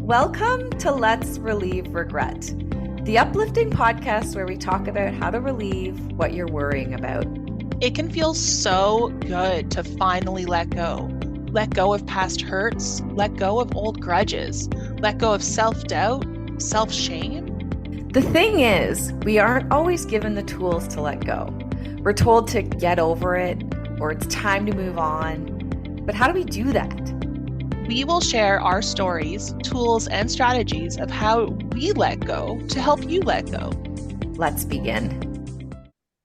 Welcome to Let's Relieve Regret, the uplifting podcast where we talk about how to relieve what you're worrying about. It can feel so good to finally let go. Let go of past hurts, let go of old grudges, let go of self-doubt, self-shame. The thing is, we aren't always given the tools to let go. We're told to get over it, or it's time to move on. But how do we do that? We will share our stories, tools, and strategies of how we let go to help you let go. Let's begin.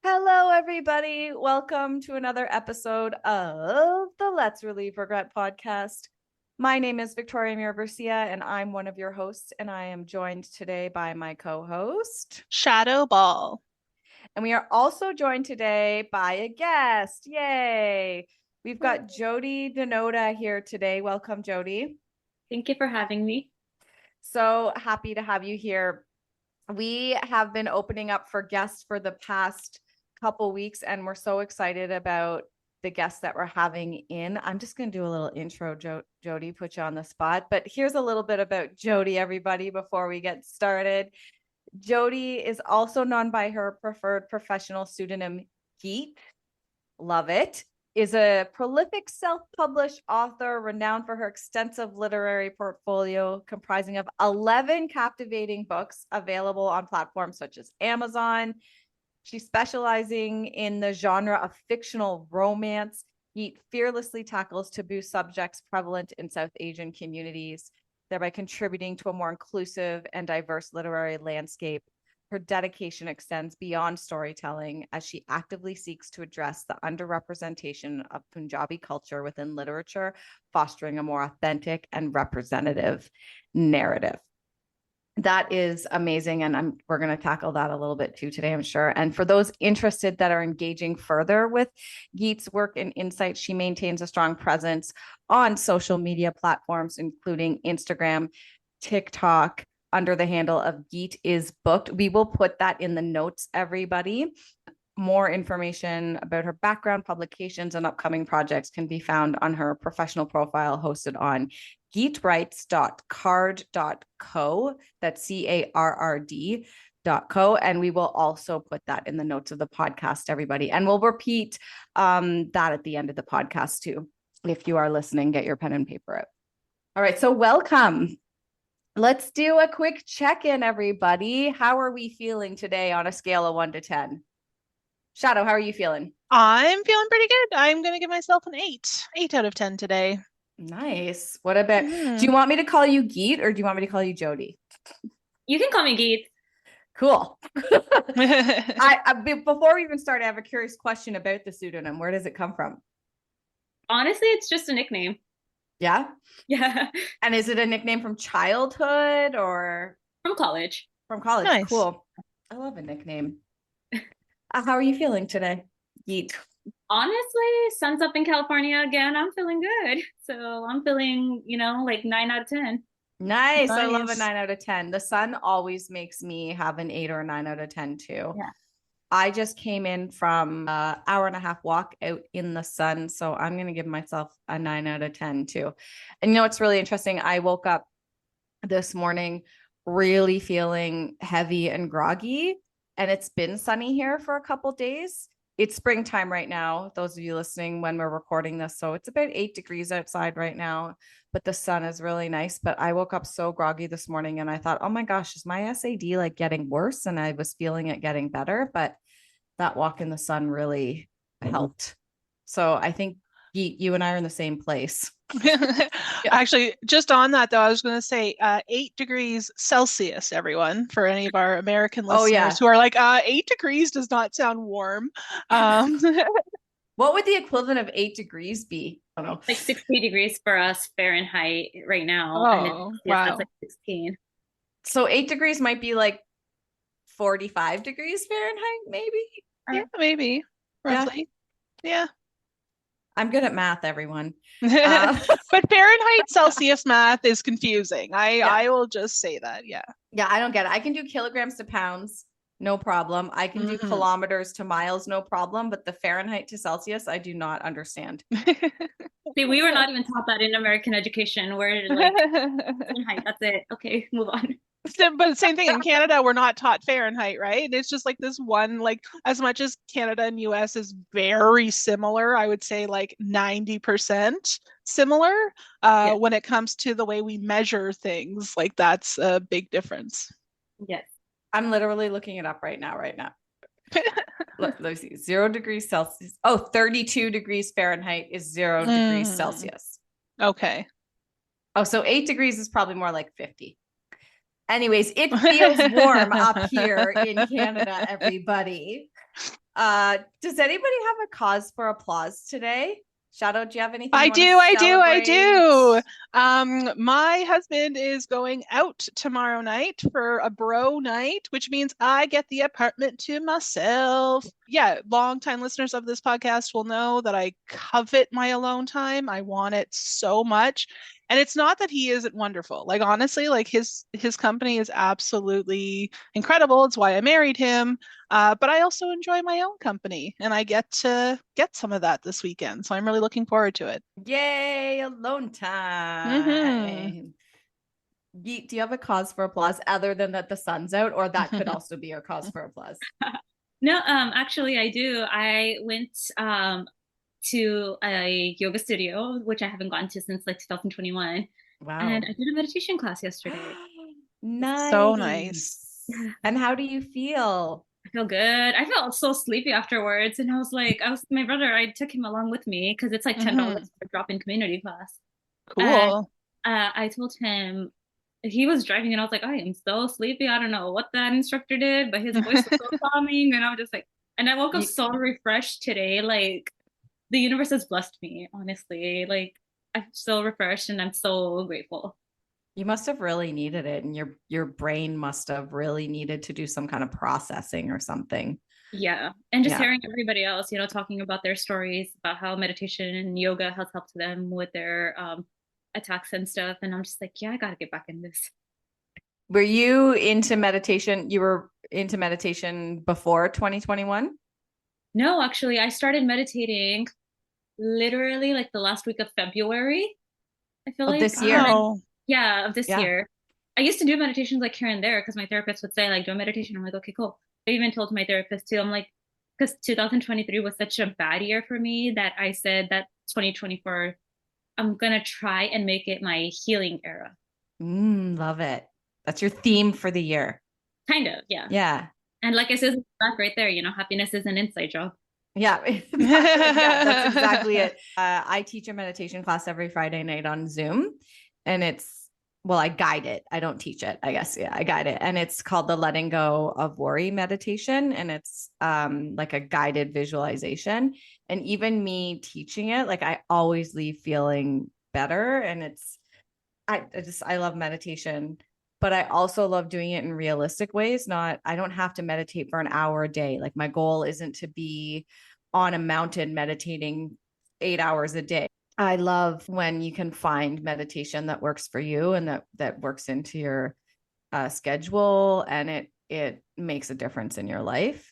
Hello, everybody. Welcome to another episode of the Let's Relieve Regret podcast. My name is Victoria Mirabercia, and I'm one of your hosts, and I am joined today by my co-host, Shadoe Ball. And we are also joined today by a guest. Yay! We've got Jyoti Dhanota here today. Welcome, Jyoti. Thank you for having me. So happy to have you here. We have been opening up for guests for the past couple weeks, and we're so excited about the guests that we're having in. I'm just going to do a little intro, Jyoti, put you on the spot. But here's a little bit about Jyoti, everybody, before we get started. Jyoti is also known by her preferred professional pseudonym, Geet. Love it. Is a prolific self-published author renowned for her extensive literary portfolio comprising of 11 captivating books available on platforms such as Amazon. She's specializing in the genre of fictional romance. Geet fearlessly tackles taboo subjects prevalent in South Asian communities, thereby contributing to a more inclusive and diverse literary landscape. Her dedication extends beyond storytelling as she actively seeks to address the underrepresentation of Punjabi culture within literature, fostering a more authentic and representative narrative. That is amazing, and we're going to tackle that a little bit too today, I'm sure. And for those interested that are engaging further with Geet's work and insights, she maintains a strong presence on social media platforms, including Instagram, TikTok, under the handle of Geet is Booked. We will put that in the notes, everybody. More information about her background, publications, and upcoming projects can be found on her professional profile hosted on geetwrites.carrd.co. That's CARRD.co. And we will also put that in the notes of the podcast, everybody. And we'll repeat that at the end of the podcast too. If you are listening, get your pen and paper out. All right, so welcome. Let's do a quick check-in, everybody. How are we feeling today on a scale of 1 to 10? Shadoe, how are you feeling? I'm feeling pretty good. I'm going to give myself an 8 out of 10 today. Nice. What about, do you want me to call you Geet or do you want me to call you Jyoti? You can call me Geet. Cool. Before we even start, I have a curious question about the pseudonym. Where does it come from? Honestly, it's just a nickname. Yeah? Yeah. And is it a nickname from childhood or? From college. From college. Nice. Cool. I love a nickname. How are you feeling today, Geet? Honestly, sun's up in California again. I'm feeling good. So I'm feeling, like 9 out of 10. Nice. I love a 9 out of 10. The sun always makes me have an 8 or a 9 out of 10 too. Yeah. I just came in from an hour and a half walk out in the sun. So I'm going to give myself a 9 out of 10 too. And what's really interesting? I woke up this morning really feeling heavy and groggy, and it's been sunny here for a couple days. It's springtime right now, those of you listening when we're recording this. So it's about 8 degrees outside right now, but the sun is really nice. But I woke up so groggy this morning and I thought, oh my gosh, is my SAD like getting worse? And I was feeling it getting better, but that walk in the sun really helped. So I think you and I are in the same place. Actually, just on that though, I was going to say 8 degrees Celsius, everyone, for any of our American listeners who are like, 8 degrees does not sound warm. What would the equivalent of 8 degrees be? I don't know. Like 60 degrees for us Fahrenheit right now. Oh, wow. That's like 16. So 8 degrees might be like 45 degrees Fahrenheit, maybe? Yeah, maybe. Roughly. Yeah. I'm good at math, everyone. But Fahrenheit Celsius math is confusing. I will just say that. Yeah. Yeah, I don't get it. I can do kilograms to pounds. no problem. I can do Mhm. kilometers to miles, no problem. But the Fahrenheit to Celsius, I do not understand. See, we were not even taught that in American education. We're like Fahrenheit, that's it. Okay, move on. But same thing in Canada, we're not taught Fahrenheit, right? It's just like this one, like as much as Canada and US is very similar, I would say like 90% similar Yeah. when it comes to the way we measure things. Like that's a big difference. Yes. I'm literally looking it up right now. Let's see. 0 degrees Celsius. Oh, 32 degrees Fahrenheit is 0 degrees Mm. Celsius. Okay. Oh, so 8 degrees is probably more like 50. Anyways, it feels warm up here in Canada, everybody. Does anybody have a cause for applause today? Shadoe, do you have anything I you wanna do. celebrate? My husband is going out tomorrow night for a bro night, which means I get the apartment to myself. Yeah, longtime listeners of this podcast will know that I covet my alone time. I want it so much. And it's not that he isn't wonderful. Like honestly, like his company is absolutely incredible. It's why I married him. But I also enjoy my own company, and I get to get some of that this weekend. So I'm really looking forward to it. Yay, alone Mhm. time. Geet, do you have a cause for applause other than that the sun's out, or that could also be your cause for applause? No, actually I do. I went to a yoga studio, which I haven't gone to since like 2021. Wow. And I did a meditation class yesterday. Nice. So nice. Yeah. And how do you feel? I feel good. I felt so sleepy afterwards. And I was like, my brother, I took him along with me because it's like $10 for a drop-in community class. And Cool. I told him, he was driving and I was like, I am so sleepy. I don't know what that instructor did, but his voice was so calming. And I was just like, and I woke up so refreshed today. Like the universe has blessed me, honestly. Like I'm so refreshed and I'm so grateful. You must have really needed it, and your brain must have really needed to do some kind of processing or something. Yeah. And just Yeah. hearing everybody else, talking about their stories about how meditation and yoga has helped them with their attacks and stuff. And I'm just like, yeah, I got to get back in this. Were you into meditation? You were into meditation before 2021? No, actually, I started meditating literally like the last week of February. I feel like this year. Wow. Yeah, of this Yeah. year. I used to do meditations like here and there because my therapist would say like do a meditation. I'm like, okay, cool. I even told my therapist too. I'm like, because 2023 was such a bad year for me that I said that 2024, I'm gonna try and make it my healing era. Love it. That's your theme for the year. Kind of, yeah. Yeah. And like I said back right there, happiness is an inside job. Yeah, exactly. Yeah, that's exactly it. I teach a meditation class every Friday night on Zoom, and I guide it. I don't teach it, I guess. Yeah, I guide it. And it's called the letting go of worry meditation. And it's like a guided visualization. And even me teaching it, like I always leave feeling better. And I love meditation, but I also love doing it in realistic ways. I don't have to meditate for an hour a day. Like my goal isn't to be on a mountain meditating 8 hours a day. I love when you can find meditation that works for you and that works into your schedule, and it makes a difference in your life.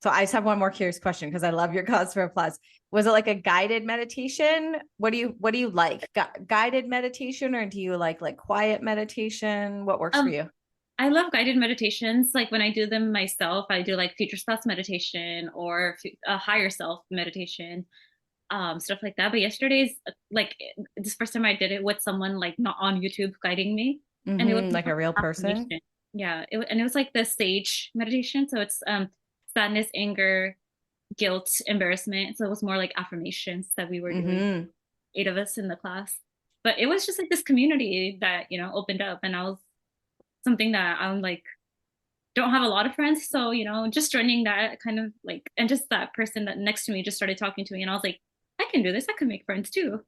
So I just have one more curious question because I love your cause for applause. Was it like a guided meditation? What do you like? Guided meditation, or do you like quiet meditation? What works for you? I love guided meditations. Like when I do them myself, I do like future spouse meditation or a higher self meditation, stuff like that. But yesterday's like this first time I did it with someone like not on YouTube guiding me, and it was like a real person. Yeah, and it was like the sage meditation. So it's sadness, anger, guilt, embarrassment. So it was more like affirmations that we were doing, 8 of us in the class. But it was just like this community that opened up, and I was something that I'm like don't have a lot of friends, so just joining that kind of like, and just that person that next to me just started talking to me, and I was like, I can do this. I can make friends too.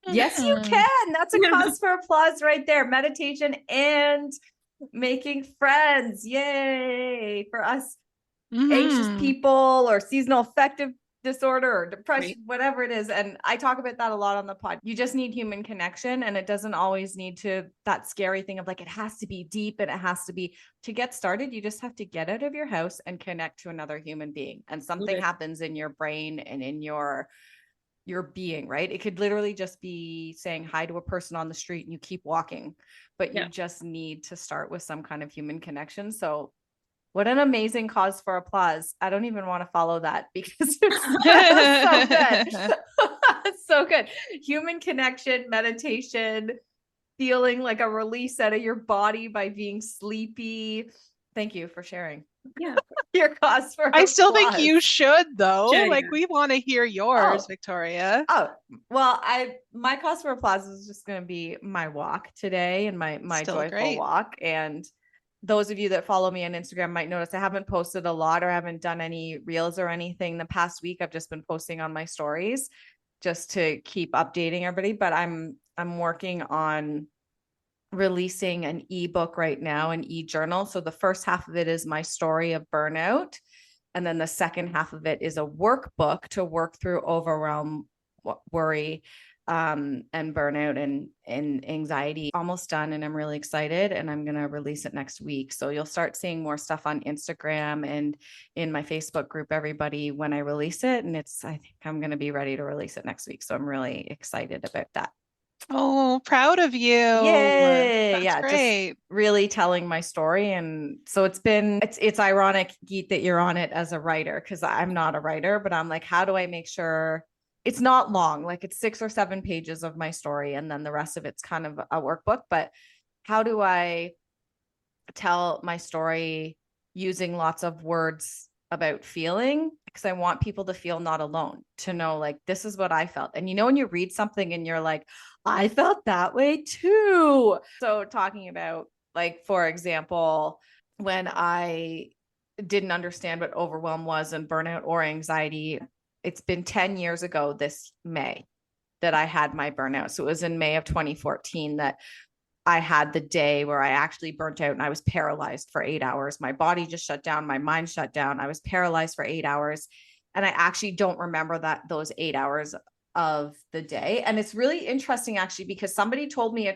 Yes, you can. That's a cause for applause right there. Meditation and making friends. Yay for us anxious people or seasonal affective disorder or depression, Right. whatever it is. And I talk about that a lot on the pod. You just need human connection, and it doesn't always need to, that scary thing of like, it has to be deep and it has to be, to get started, you just have to get out of your house and connect to another human being. And something happens in your brain and in your being, right? It could literally just be saying hi to a person on the street and you keep walking, but you just need to start with some kind of human connection. So what an amazing cause for applause. I don't even want to follow that because it's so good. It's so good. Human connection, meditation, feeling like a release out of your body by being sleepy. Thank you for sharing. Yeah. Your cause for I still think applause. you should though. Should, like yeah. we want to hear yours, Oh. Victoria. Oh, well, my cause for applause is just going to be my walk today and my Still joyful great. walk. And those of you that follow me on Instagram might notice I haven't posted a lot or haven't done any reels or anything the past week. I've just been posting on my stories just to keep updating everybody, but I'm working on releasing an ebook right now, an e-journal. So the first half of it is my story of burnout. And then the second half of it is a workbook to work through overwhelm, worry, and burnout and anxiety. Almost done. And I'm really excited, and I'm going to release it next week. So you'll start seeing more stuff on Instagram and in my Facebook group, everybody, when I release it. And I think I'm going to be ready to release it next week. So I'm really excited about that. Oh, proud of you. Yay. That's Yeah, great. just really telling my story. And so it's ironic, Geet, that you're on it as a writer, because I'm not a writer, but I'm like, how do I make sure it's not long? Like it's 6 or 7 pages of my story, and then the rest of it's kind of a workbook. But how do I tell my story using lots of words about feeling? Because I want people to feel not alone, to know like, this is what I felt. And when you read something and you're like, I felt that way too. So talking about, like, for example, when I didn't understand what overwhelm was and burnout or anxiety, it's been 10 years ago this May that I had my burnout. So it was in May of 2014 that I had the day where I actually burnt out and I was paralyzed for 8 hours. My body just shut down. My mind shut down. I was paralyzed for 8 hours. And I actually don't remember those 8 hours of the day. And it's really interesting actually, because somebody told me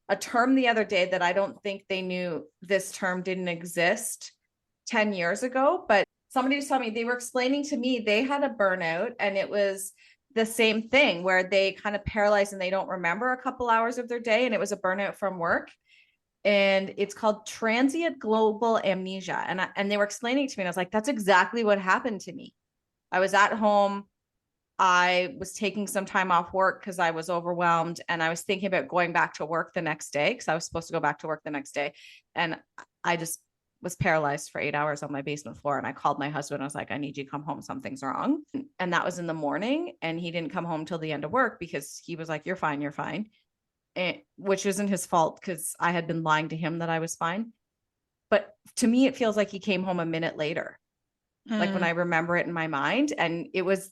a term the other day that I don't think they knew this term didn't exist 10 years ago, but somebody was telling me, they were explaining to me they had a burnout, and it was the same thing where they kind of paralyzed and they don't remember a couple hours of their day. And it was a burnout from work. And it's called transient global amnesia. And they were explaining it to me, and I was like, that's exactly what happened to me. I was at home. I was taking some time off work because I was overwhelmed, and I was thinking about going back to work the next day because I was supposed to go back to work the next day. And I just was paralyzed for 8 hours on my basement floor. And I called my husband. I was like, I need you to come home. Something's wrong. And that was in the morning. And he didn't come home till the end of work because he was like, you're fine. You're fine. And, which isn't his fault because I had been lying to him that I was fine. But to me, it feels like he came home a minute later, like when I remember it in my mind. And it was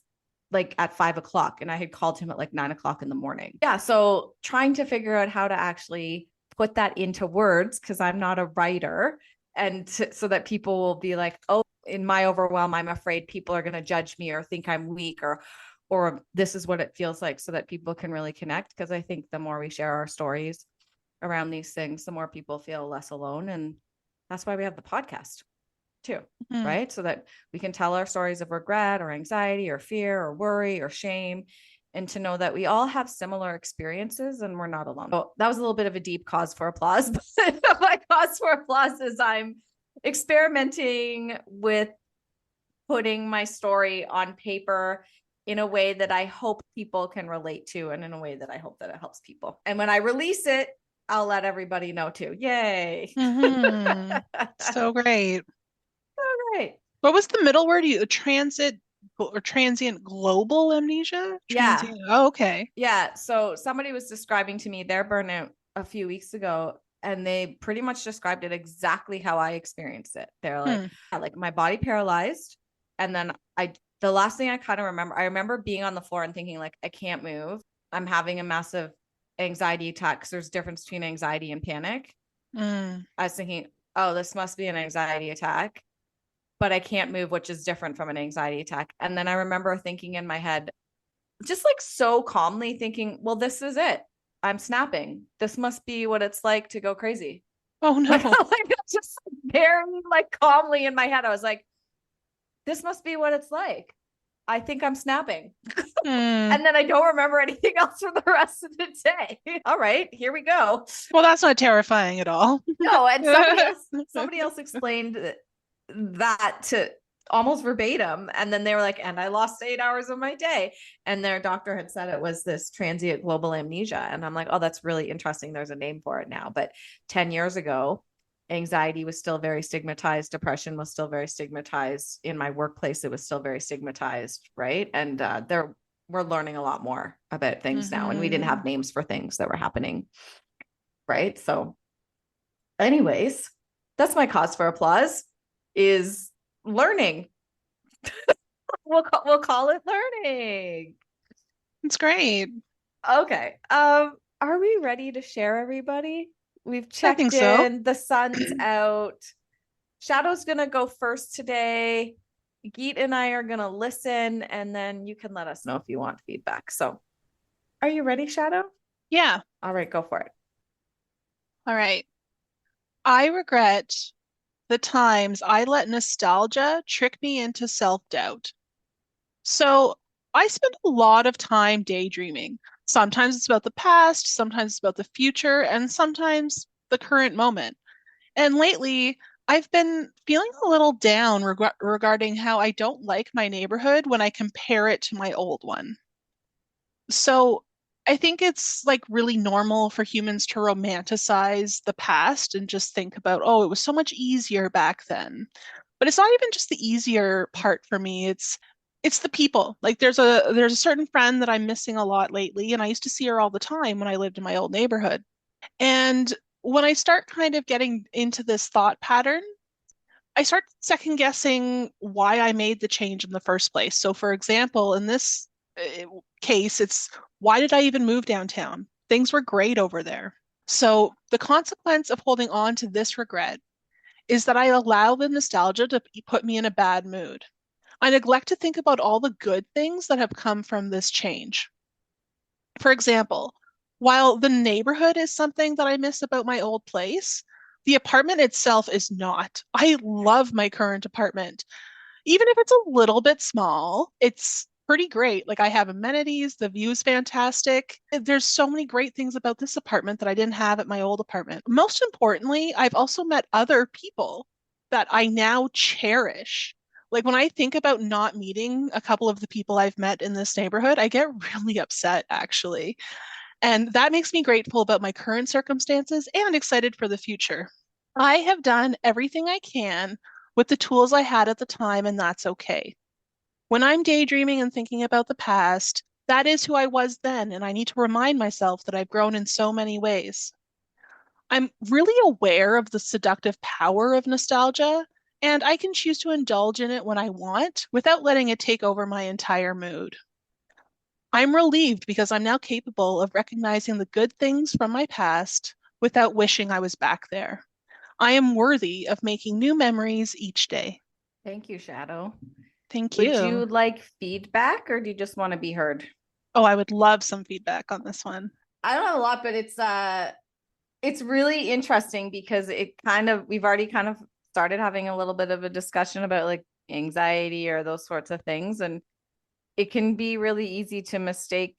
like at 5 o'clock, and I had called him at like 9 o'clock in the morning. Yeah. So trying to figure out how to actually put that into words, because I'm not a writer, and so that people will be like, oh, in my overwhelm, I'm afraid people are going to judge me or think I'm weak, or this is what it feels like, so that people can really connect. Because I think the more we share our stories around these things, the more people feel less alone. And that's why we have the podcast too, right? So that we can tell our stories of regret or anxiety or fear or worry or shame, and to know that we all have similar experiences and we're not alone. So that was a little bit of a deep cause for applause, but my cause for applause is I'm experimenting with putting my story on paper in a way that I hope people can relate to, and in a way that I hope that it helps people. And when I release it, I'll let everybody know too. Yay. So great. Right. What was the middle word? Transient global amnesia? Transient. Yeah. Oh, okay. Yeah. So somebody was describing to me their burnout a few weeks ago, and they pretty much described it exactly how I experienced it. They're like, yeah, like my body paralyzed. And then the last thing I kind of remember, I remember being on the floor and thinking like, I can't move. I'm having a massive anxiety attack, because there's a difference between anxiety and panic. I was thinking, oh, this must be an anxiety attack. but I can't move, which is different from an anxiety attack. And then I remember thinking in my head, just like so calmly thinking, well, this is it. I'm snapping. This must be what it's like to go crazy. Oh no. Like just very like calmly in my head. I was like, this must be what it's like. I think I'm snapping. And then I don't remember anything else for the rest of the day. All right, here we go. Well, that's not terrifying at all. No, and somebody else explained that to almost verbatim. And then they were like, and I lost 8 hours of my day. And their doctor had said it was this transient global amnesia. And I'm like, oh, that's really interesting. There's a name for it now. But 10 years ago, anxiety was still very stigmatized. Depression was still very stigmatized. In my workplace, it was still very stigmatized. Right. And we're learning a lot more about things now. And we didn't have names for things that were happening. Right. So anyways, that's my cause for applause is learning. We'll call it learning. It's great. Okay. Are we ready to share, everybody? We've checked in. So. The sun's out. Shadow's gonna go first today. Geet and I are gonna listen, and then you can let us know if you want feedback. So, are you ready, Shadow? Yeah. All right, go for it. All right. I regret the times I let nostalgia trick me into self-doubt. So I spend a lot of time daydreaming. Sometimes it's about the past, sometimes it's about the future, and sometimes the current moment. And lately, I've been feeling a little down regarding how I don't like my neighborhood when I compare it to my old one. So I think it's like really normal for humans to romanticize the past and just think about, oh, it was so much easier back then. But it's not even just the easier part for me. It's the people. Like there's a certain friend that I'm missing a lot lately, and I used to see her all the time when I lived in my old neighborhood. And when I start kind of getting into this thought pattern, I start second guessing why I made the change in the first place. So, for example, in this case, it's why did I even move downtown? Things were great over there. So, the consequence of holding on to this regret is that I allow the nostalgia to put me in a bad mood. I neglect to think about all the good things that have come from this change. For example, while the neighborhood is something that I miss about my old place, the apartment itself is not. I love my current apartment. Even if it's a little bit small, it's pretty great. Like I have amenities, the view's fantastic. There's so many great things about this apartment that I didn't have at my old apartment. Most importantly, I've also met other people that I now cherish. Like when I think about not meeting a couple of the people I've met in this neighborhood, I get really upset actually. And that makes me grateful about my current circumstances and excited for the future. I have done everything I can with the tools I had at the time, and that's okay. When I'm daydreaming and thinking about the past, that is who I was then, and I need to remind myself that I've grown in so many ways. I'm really aware of the seductive power of nostalgia, and I can choose to indulge in it when I want without letting it take over my entire mood. I'm relieved because I'm now capable of recognizing the good things from my past without wishing I was back there. I am worthy of making new memories each day. Thank you, Shadow. Thank you. Would you like feedback or do you just want to be heard? Oh, I would love some feedback on this one. I don't have a lot, but it's really interesting because we've already kind of started having a little bit of a discussion about like anxiety or those sorts of things. And it can be really easy to mistake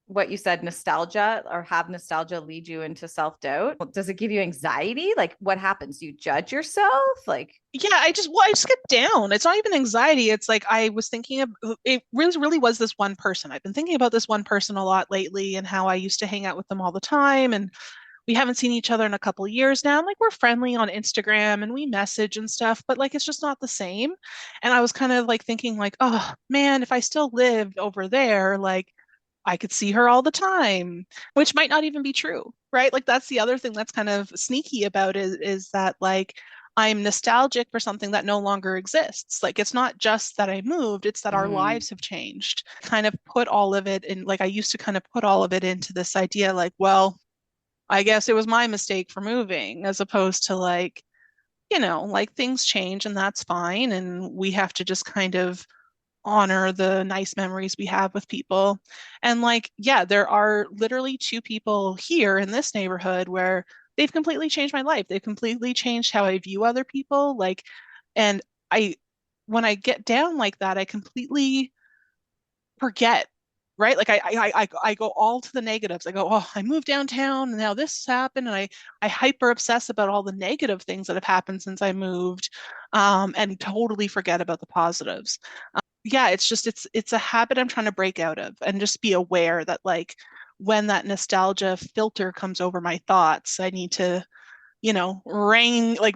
what you said, nostalgia, or have nostalgia lead you into self-doubt. Does it give you anxiety? Like what happens? You judge yourself? Like, yeah, I just get down. It's not even anxiety. It's like I was thinking of it really was this one person. I've been thinking about this one person a lot lately and how I used to hang out with them all the time. And we haven't seen each other in a couple of years now. And like we're friendly on Instagram and we message and stuff, but like it's just not the same. And I was kind of like thinking like, oh man, if I still lived over there, like I could see her all the time, which might not even be true, right? Like that's the other thing that's kind of sneaky about it is that like I'm nostalgic for something that no longer exists. Like it's not just that I moved, it's that our lives have changed. Kind of put all of it in, like I used to kind of put all of it into this idea like, well, I guess it was my mistake for moving, as opposed to like, you know, like things change and that's fine. And we have to just kind of honor the nice memories we have with people. And like, yeah, there are literally two people here in this neighborhood where they've completely changed my life. They've completely changed how I view other people. Like, and I, when I get down like that, I completely forget, right? Like I go all to the negatives. I go, oh, I moved downtown and now this happened. And I hyper obsess about all the negative things that have happened since I moved, and totally forget about the positives. Yeah, it's just it's a habit I'm trying to break out of and just be aware that like when that nostalgia filter comes over my thoughts, I need to, you know, like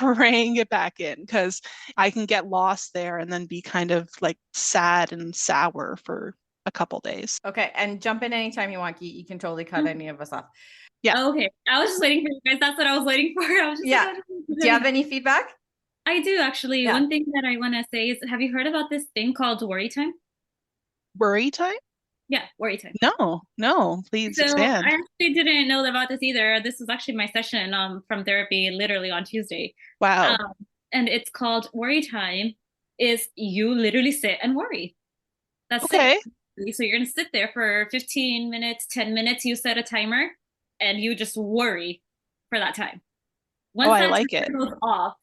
rein it back in because I can get lost there and then be kind of like sad and sour for a couple days. Okay, and jump in anytime you want, Geet. You can totally cut any of us off. Yeah. Oh, okay. I was just waiting for you guys. That's what I was waiting for. I was just Yeah. Do you have any feedback? I do actually. Yeah. One thing that I want to say is, have you heard about this thing called worry time? Worry time? Yeah, worry time. No, please So expand. I actually didn't know about this either. This was actually my session from therapy literally on Tuesday. Wow. And it's called worry time. Is you literally sit and worry. That's Okay. it. So you're gonna sit there for 15 minutes, 10 minutes. You set a timer, and you just worry for that time. Once I that like it. timer goes off,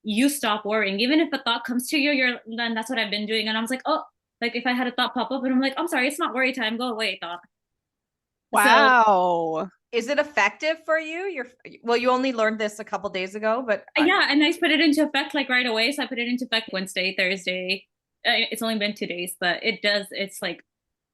you stop worrying. Even if a thought comes to you, then that's what I've been doing. And I was like, oh, like if I had a thought pop up, and I'm like, I'm sorry, it's not worry time. Go away, thought. So Wow. Is it effective for you? Well, you only learned this a couple days ago, but yeah, and I put it into effect like right away. So I put it into effect Wednesday, Thursday. It's only been 2 days, but it does. It's like,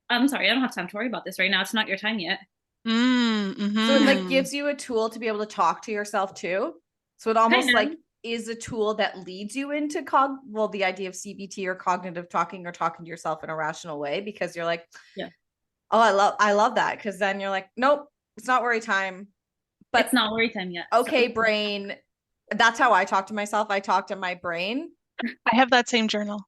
I'm sorry, I don't have time to worry about this right now. It's not your time yet. Mm-hmm. So it like gives you a tool to be able to talk to yourself too. So it almost Kind of. like is a tool that leads you into the idea of CBT or cognitive talking or talking to yourself in a rational way, because you're like, yeah, oh, I love that. Cause then you're like, nope, it's not worry time. But it's not worry time yet. Okay, so. brain. That's how I talk to myself. I talk to my brain. I have that same journal.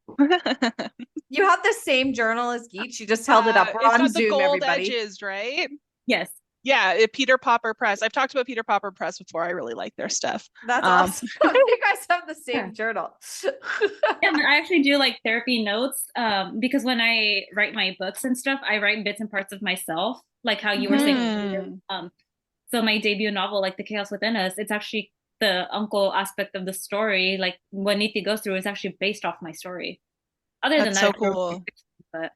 You have the same journal as Geet. She just held it up. We're It's on got the Zoom, gold everybody. edges, right? Yes. Yeah, Peter Popper Press. I've talked about Peter Popper Press before. I really like their stuff. That's awesome. You guys have the same journal. Yeah, I actually do like therapy notes because when I write my books and stuff, I write bits and parts of myself, like how you were saying. So my debut novel, like The Chaos Within Us, it's actually the uncle aspect of the story. Like what Neeti goes through is actually based off my story. Other than That's that, so cool. But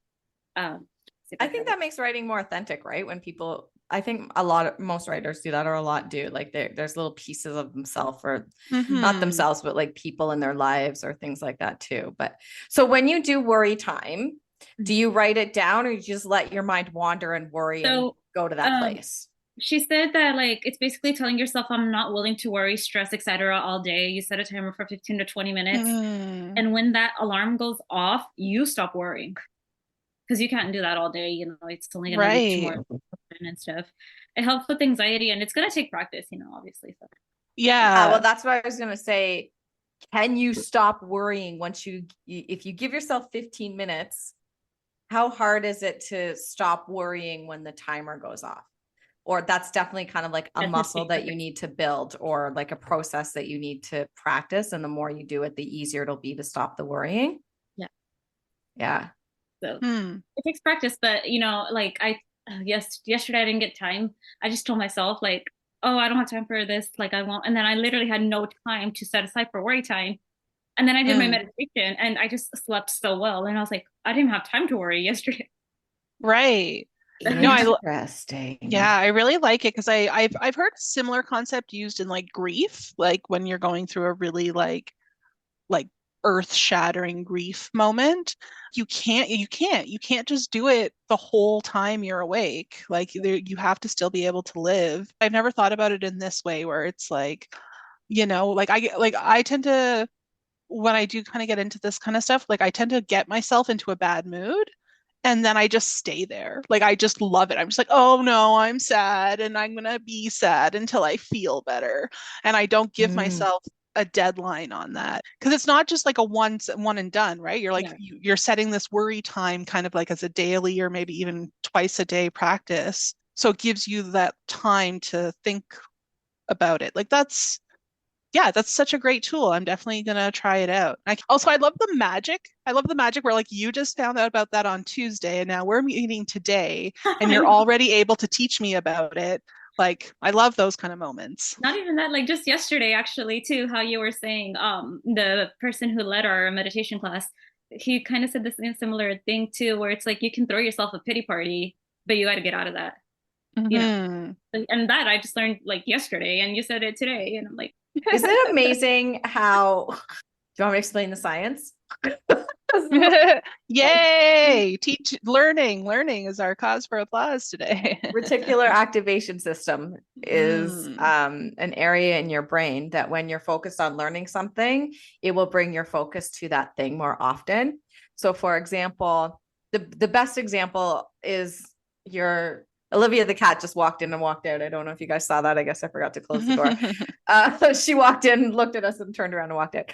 I think that makes writing more authentic, right? When people, I think most writers do that, or a lot do. Like there's little pieces of themselves, or not themselves, but like people in their lives or things like that too. But so when you do worry time, do you write it down, or you just let your mind wander and worry and go to that place? She said that like it's basically telling yourself, I'm not willing to worry, stress, etc. all day. You set a timer for 15 to 20 minutes. And when that alarm goes off, you stop worrying. Because you can't do that all day, you know, it's only gonna lead to more and stuff. It helps with anxiety, and it's gonna take practice, you know, obviously. So yeah, well, that's what I was gonna say. Can you stop worrying if you give yourself 15 minutes? How hard is it to stop worrying when the timer goes off? Or that's definitely kind of like a muscle that you need to build, or like a process that you need to practice. And the more you do it, the easier it'll be to stop the worrying. Yeah. Yeah. So it takes practice, but you know, like yesterday I didn't get time. I just told myself like, oh, I don't have time for this. Like I won't. And then I literally had no time to set aside for worry time. And then I did my meditation and I just slept so well. And I was like, I didn't have time to worry yesterday. Right. Interesting. Yeah, I really like it because I've heard a similar concept used in like grief, like when you're going through a really like earth-shattering grief moment. You can't just do it the whole time you're awake. Like you have to still be able to live. I've never thought about it in this way where it's like, you know, like I tend to, when I do kind of get into this kind of stuff, like I tend to get myself into a bad mood. And then I just stay there. Like I just love it. I'm just like, oh no, I'm sad and I'm gonna be sad until I feel better. And I don't give myself a deadline on that. Because it's not just like a one and done, right? You're like you're setting this worry time kind of like as a daily or maybe even twice a day practice. So it gives you that time to think about it. Like that's yeah, that's such a great tool. I'm definitely gonna try it out. Also, I love the magic. I love the magic where like you just found out about that on Tuesday and now we're meeting today and I you're know. already able to teach me about it. Like, I love those kind of moments. Not even that, like just yesterday actually too, how you were saying, the person who led our meditation class, he kind of said the same similar thing too, where it's like you can throw yourself a pity party, but you got to get out of that, you know. Hmm. And that I just learned like yesterday, and you said it today, and I'm like, Isn't it amazing how, do you want me to explain the science? Yay! Learning is our cause for applause today. Reticular activation system is Mm. an area in your brain that when you're focused on learning something, it will bring your focus to that thing more often. So for example, the best example is your Olivia the cat just walked in and walked out. I don't know if you guys saw that. I guess I forgot to close the door. She walked in, looked at us and turned around and walked out.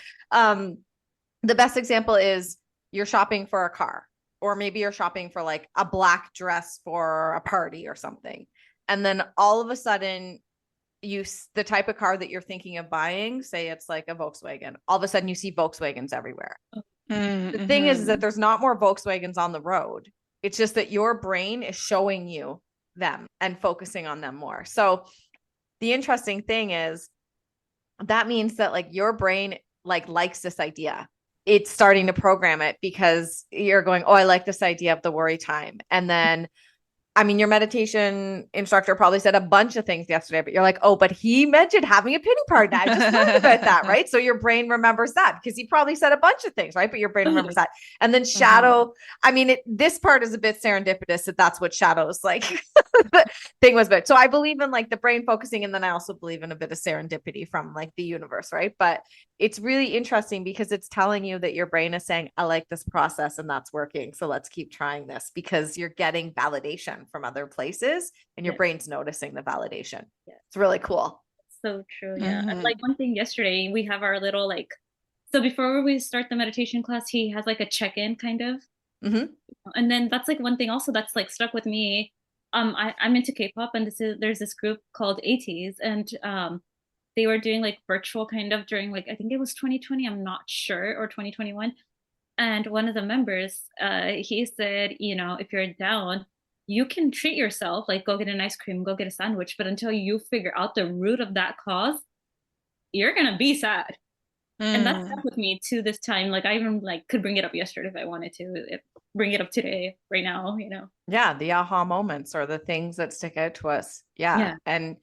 The best example is you're shopping for a car, or maybe you're shopping for like a black dress for a party or something. And then all of a sudden the type of car that you're thinking of buying, say it's like a Volkswagen, all of a sudden you see Volkswagens everywhere. Mm-hmm. The thing is that there's not more Volkswagens on the road. It's just that your brain is showing you them and focusing on them more. So the interesting thing is that means that like your brain likes this idea. It's starting to program it because you're going, oh, I like this idea of the worry time. And then, I mean, your meditation instructor probably said a bunch of things yesterday, but you're like, oh, but he mentioned having a pity party. I just learned about that, right? So your brain remembers that because he probably said a bunch of things, right? But your brain remembers that. And then Shadoe, I mean, this part is a bit serendipitous that that's what Shadoe's like the thing was about. So I believe in like the brain focusing, and then I also believe in a bit of serendipity from like the universe, right? But it's really interesting because it's telling you that your brain is saying, I like this process and that's working. So let's keep trying this, because you're getting validation from other places and your brain's noticing the validation. It's really cool. So true. Yeah. And like one thing yesterday, we have our little like, so before we start the meditation class, he has like a check-in kind of. And then that's like one thing also that's like stuck with me. I'm into K-pop, and there's this group called a.k.a, and they were doing like virtual kind of during like, I think it was 2020, I'm not sure, or 2021. And one of the members, he said, you know, if you're down, you can treat yourself, like go get an ice cream, go get a sandwich, but until you figure out the root of that cause, you're gonna be sad. And that stuck with me to this time. Like I even like could bring it up yesterday if I wanted to, bring it up today, right now, you know. Yeah, the aha moments or the things that stick out to us. Yeah. And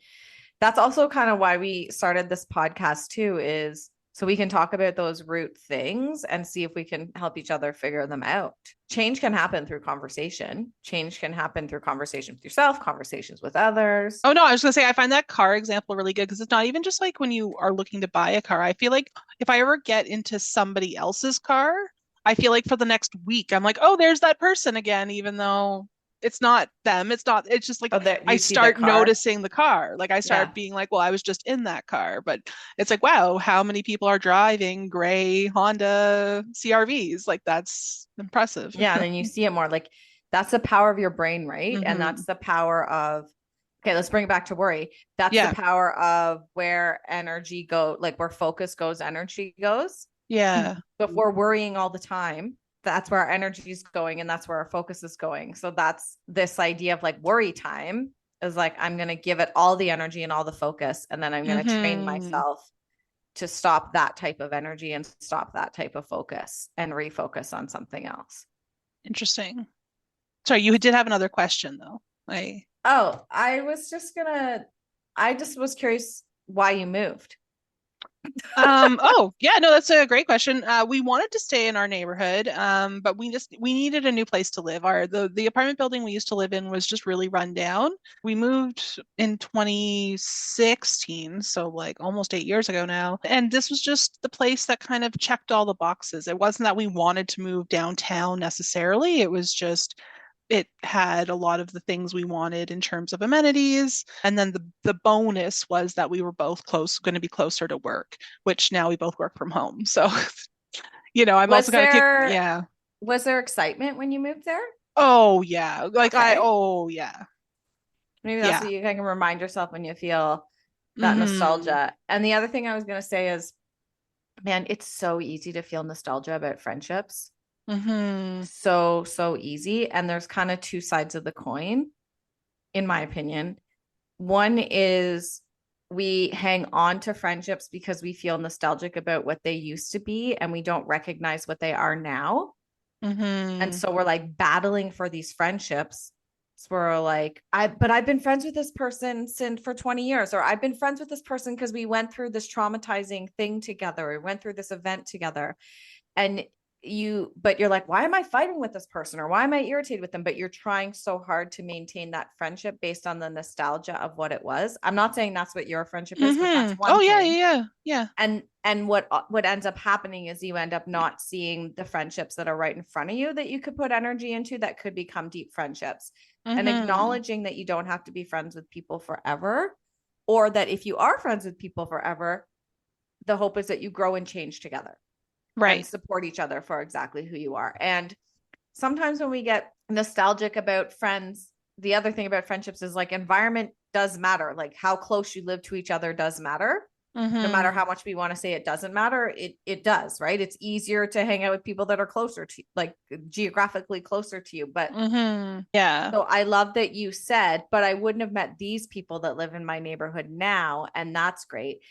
that's also kind of why we started this podcast too, is so we can talk about those root things and see if we can help each other figure them out. Change can happen through conversation. Change can happen through conversations with yourself, conversations with others. Oh, no, I was going to say, I find that car example really good because it's not even just like when you are looking to buy a car. I feel like if I ever get into somebody else's car, I feel like for the next week, I'm like, oh, there's that person again, even though it's not them. It's just like I start noticing the car. Like I start being like, well, I was just in that car. But it's like, wow, how many people are driving gray Honda CRVs? Like that's impressive. Yeah. And then you see it more. Like that's the power of your brain, right? And that's the power of, okay, let's bring it back to worry. That's the power of where energy goes, like where focus goes, energy goes. Yeah. So if we're worrying all the time, that's where our energy is going and that's where our focus is going. So that's this idea of like worry time is like, I'm going to give it all the energy and all the focus. And then I'm going to train myself to stop that type of energy and stop that type of focus and refocus on something else. Interesting. Sorry, you did have another question though. I just was curious why you moved. Oh yeah, no, that's a great question. We wanted to stay in our neighborhood, but we needed a new place to live. The apartment building we used to live in was just really run down. We moved in 2016, so like almost 8 years ago now. And this was just the place that kind of checked all the boxes. It wasn't that we wanted to move downtown necessarily. It was just it had a lot of the things we wanted in terms of amenities. And then the bonus was that we were both going to be closer to work, which now we both work from home. So, you know, I'm also going to Was there excitement when you moved there? Oh, yeah. Like, okay. Yeah. Maybe that's what you can remind yourself when you feel that Mhm. nostalgia. And the other thing I was going to say is, man, it's so easy to feel nostalgia about friendships. Mhm. So easy. And there's kind of two sides of the coin, in my opinion. One is we hang on to friendships because we feel nostalgic about what they used to be and we don't recognize what they are now. And Mhm. so we're like battling for these friendships. So we're like, but I've been friends with this person since for 20 years, or I've been friends with this person because we went through this traumatizing thing together, we went through this event together. And but you're like, why am I fighting with this person, or why am I irritated with them? But you're trying so hard to maintain that friendship based on the nostalgia of what it was. I'm not saying that's what your friendship is, but that's Mhm. one Oh yeah, thing. yeah. And what ends up happening is you end up not seeing the friendships that are right in front of you that you could put energy into that could become deep friendships. And Mhm. acknowledging that you don't have to be friends with people forever, or that if you are friends with people forever, the hope is that you grow and change together and Right. support each other for exactly who you are. And sometimes when we get nostalgic about friends, the other thing about friendships is like environment does matter. Like how close you live to each other does matter. No matter Mhm. how much we want to say it doesn't matter, it does, right? It's easier to hang out with people that are closer to, like, geographically closer to you. But Mhm. Yeah. so I love that you said, but I wouldn't have met these people that live in my neighborhood now, and that's great.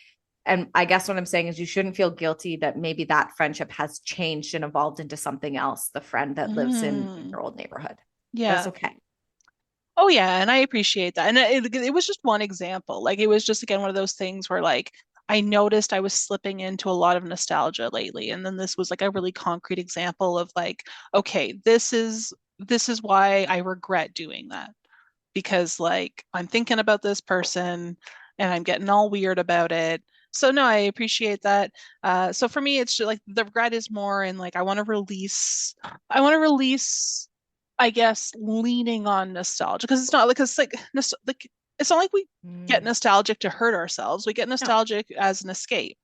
And I guess what I'm saying is you shouldn't feel guilty that maybe that friendship has changed and evolved into something else, the friend that lives in Mhm. your old neighborhood. That's Yeah. okay. Oh yeah, and I appreciate that. And it was just one example. Like it was just again one of those things where like I noticed I was slipping into a lot of nostalgia lately, and then this was like a really concrete example of like, okay, this is why I regret doing that because like I'm thinking about this person and I'm getting all weird about it. So no, I appreciate that. So for me, it's just like the regret is more in like I want to release I guess leaning on nostalgia because it's not like it's not like we get Mm. nostalgic to hurt ourselves. We get No. nostalgic as an escape.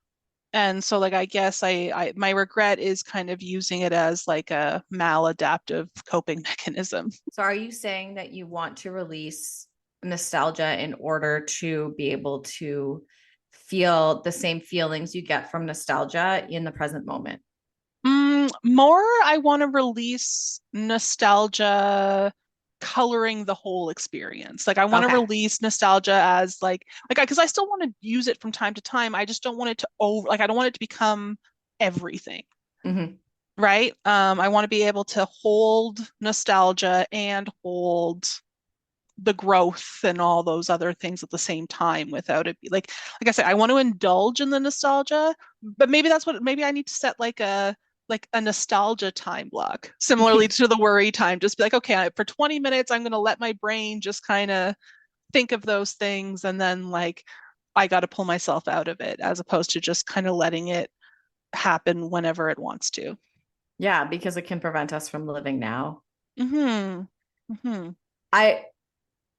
And so like I guess I my regret is kind of using it as like a maladaptive coping mechanism. So are you saying that you want to release nostalgia in order to be able to feel the same feelings you get from nostalgia in the present moment? More I want to release nostalgia coloring the whole experience. Like I want to Okay. release nostalgia as like because I still want to use it from time to time. I just don't want it to I don't want it to become everything. Mm-hmm. Right? I want to be able to hold nostalgia and hold the growth and all those other things at the same time without it be like I said, I want to indulge in the nostalgia, but maybe I need to set like a nostalgia time block, similarly to the worry time. Just be like, okay, for 20 minutes, I'm gonna let my brain just kind of think of those things, and then like I got to pull myself out of it, as opposed to just kind of letting it happen whenever it wants to. Yeah, because it can prevent us from living now. Mm-hmm. Mm-hmm. I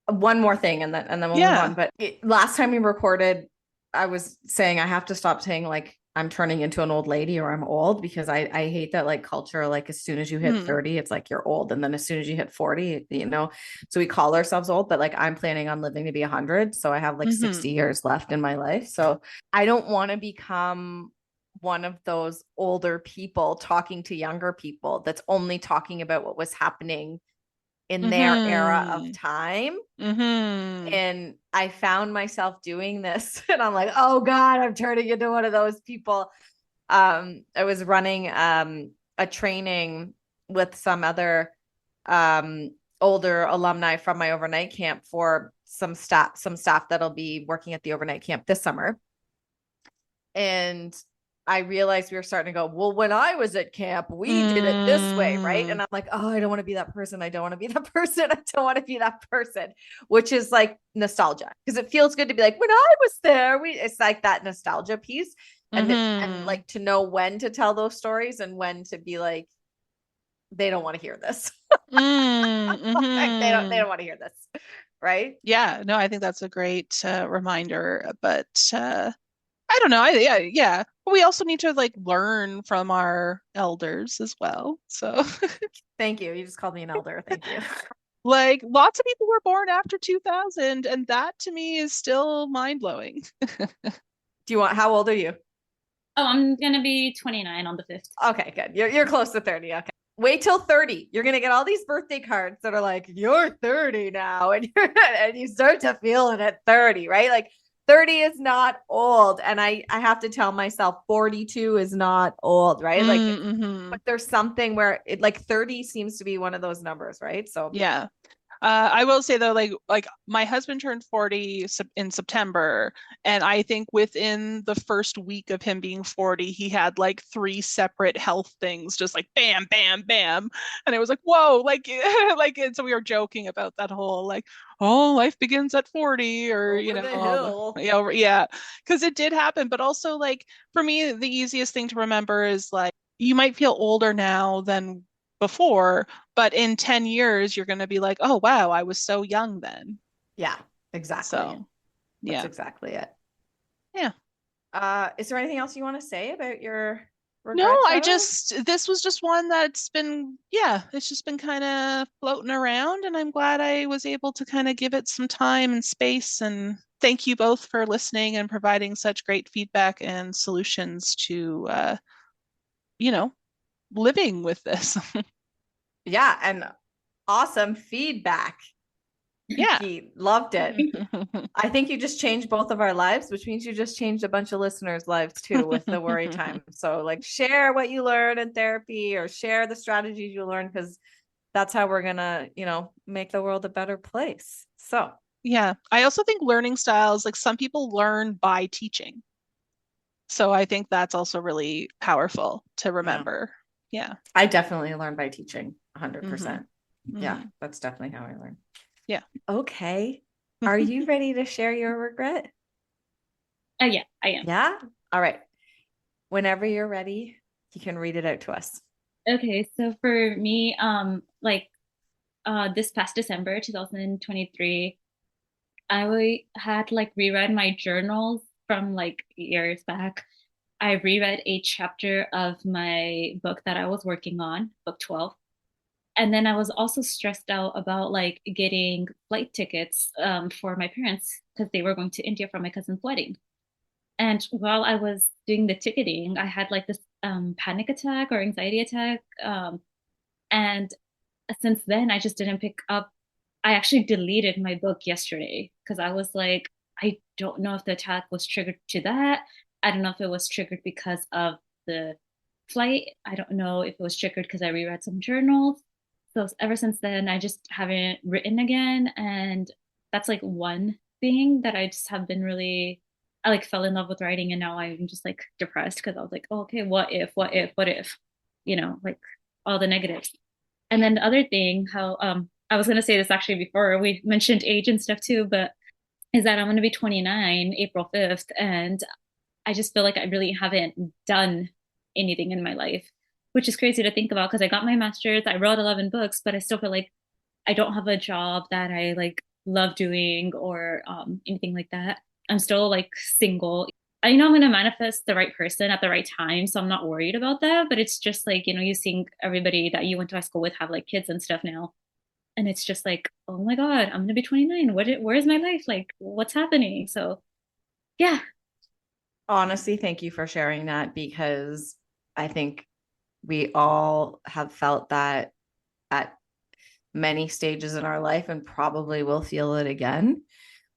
one more thing and then we'll move on. Yeah. But last time we recorded, I was saying I have to stop saying like I'm turning into an old lady or I'm old because I hate that like culture. Like as soon as you hit Mm. 30, it's like you're old. And then as soon as you hit 40, so we call ourselves old, but like I'm planning on living to be 100. So I have like Mm-hmm. 60 years left in my life. So I don't want to become one of those older people talking to younger people that's only talking about what was happening in their era of Mm-hmm. time. Mm-hmm. And I found myself doing this and I'm like, oh God, I'm turning into one of those people. I was running a training with some other older alumni from my overnight camp for some staff that'll be working at the overnight camp this summer. And I realized we were starting to go, well, when I was at camp, we did it this way, right? Mm. And I'm like, oh, I don't want to be that person. I don't want to be that person. I don't want to be that person, which is like nostalgia because it feels good to be like, when I was there, it's like that nostalgia piece. And Mm-hmm. like to know when to tell those stories and when to be like, they don't want to hear this. Like, they Mm-hmm. don't want to hear this. Right. Yeah, no, I think that's a great reminder, but I don't know. Yeah. But we also need to like learn from our elders as well. So Thank you. You just called me an elder. Thank you. Like lots of people were born after 2000, and that to me is still mind-blowing. How old are you? Oh, I'm gonna be 29 on the 5th. Okay, good. You're close to 30. Okay. Wait till 30. You're gonna get all these birthday cards that are like, you're 30 now, and and you start to feel it at 30, right? Like 30 is not old. And I have to tell myself 42 is not old, right? Like, but there's something where it like 30 seems to be one of those numbers, right? So yeah. I will say though, like my husband turned 40 in September, and I think within the first week of him being 40, he had like 3 separate health things, just like bam, bam, bam, and it was like, whoa, like, like, and so we were joking about that whole like, oh, life begins at 40, or over the hill. yeah, because it did happen, but also like for me, the easiest thing to remember is like you might feel older now than before, but in 10 years, you're going to be like, oh, wow, I was so young then. Yeah, exactly. So, yeah. That's exactly it. Yeah. Is there anything else you want to say about your No, regrets? this was just one that's been, it's just been kind of floating around, and I'm glad I was able to kind of give it some time and space. And thank you both for listening and providing such great feedback and solutions to, living with this. Yeah, and awesome feedback. Yeah. Geet, loved it. I think you just changed both of our lives, which means you just changed a bunch of listeners' lives too with the worry time. So like share what you learned in therapy or share the strategies you learned, because that's how we're gonna, make the world a better place. So yeah, I also think learning styles, like some people learn by teaching. So I think that's also really powerful to remember. Yeah. I definitely learned by teaching 100%. Mm-hmm. Yeah, that's definitely how I learned. Yeah. Okay. Are you ready to share your regret? Yeah, I am. Yeah. All right. Whenever you're ready, you can read it out to us. Okay, so for me, this past December 2023, I had like reread my journals from like years back. I reread a chapter of my book that I was working on, book 12. And then I was also stressed out about like getting flight tickets for my parents because they were going to India for my cousin's wedding. And while I was doing the ticketing, I had like this panic attack or anxiety attack. And since then, I just didn't pick up. I actually deleted my book yesterday because I was like, I don't know if the attack was triggered to that. I don't know if it was triggered because of the flight. I don't know if it was triggered because I reread some journals. So ever since then, I just haven't written again. And that's like one thing that I just have been really, I like fell in love with writing, and now I'm just like depressed because I was like, oh, okay, what if, like all the negatives. And then the other thing, how I was gonna say this actually before we mentioned age and stuff too, but is that I'm gonna be 29 April 5th, and I just feel like I really haven't done anything in my life, which is crazy to think about because I got my master's, I wrote 11 books, but I still feel like I don't have a job that I like love doing or anything like that. I'm still like single. I know I'm going to manifest the right person at the right time, so I'm not worried about that. But it's just like, you seeing everybody that you went to high school with have like kids and stuff now. And it's just like, oh my God, I'm going to be 29. Where's my life? Like, what's happening? So, yeah. Honestly, thank you for sharing that, because I think we all have felt that at many stages in our life and probably will feel it again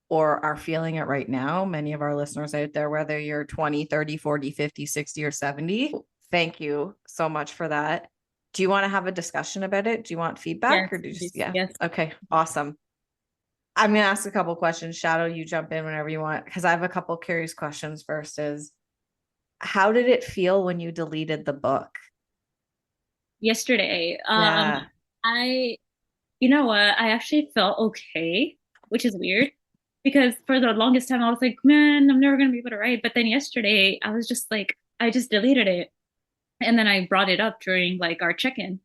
or are feeling it right now. Many of our listeners out there, whether you're 20, 30, 40, 50, 60, or 70, thank you so much for that. Do you want to have a discussion about it? Do you want feedback, Yes, or do you just, yes. Okay, awesome. I'm going to ask a couple questions. Shadoe, you jump in whenever you want, because I have a couple curious questions. First is, how did it feel when you deleted the book? Yesterday, Yeah. you know what? I actually felt okay, which is weird because for the longest time I was like, man, I'm never gonna be able to write. But then yesterday I was just like, I just deleted it. And then I brought it up during like our check-in.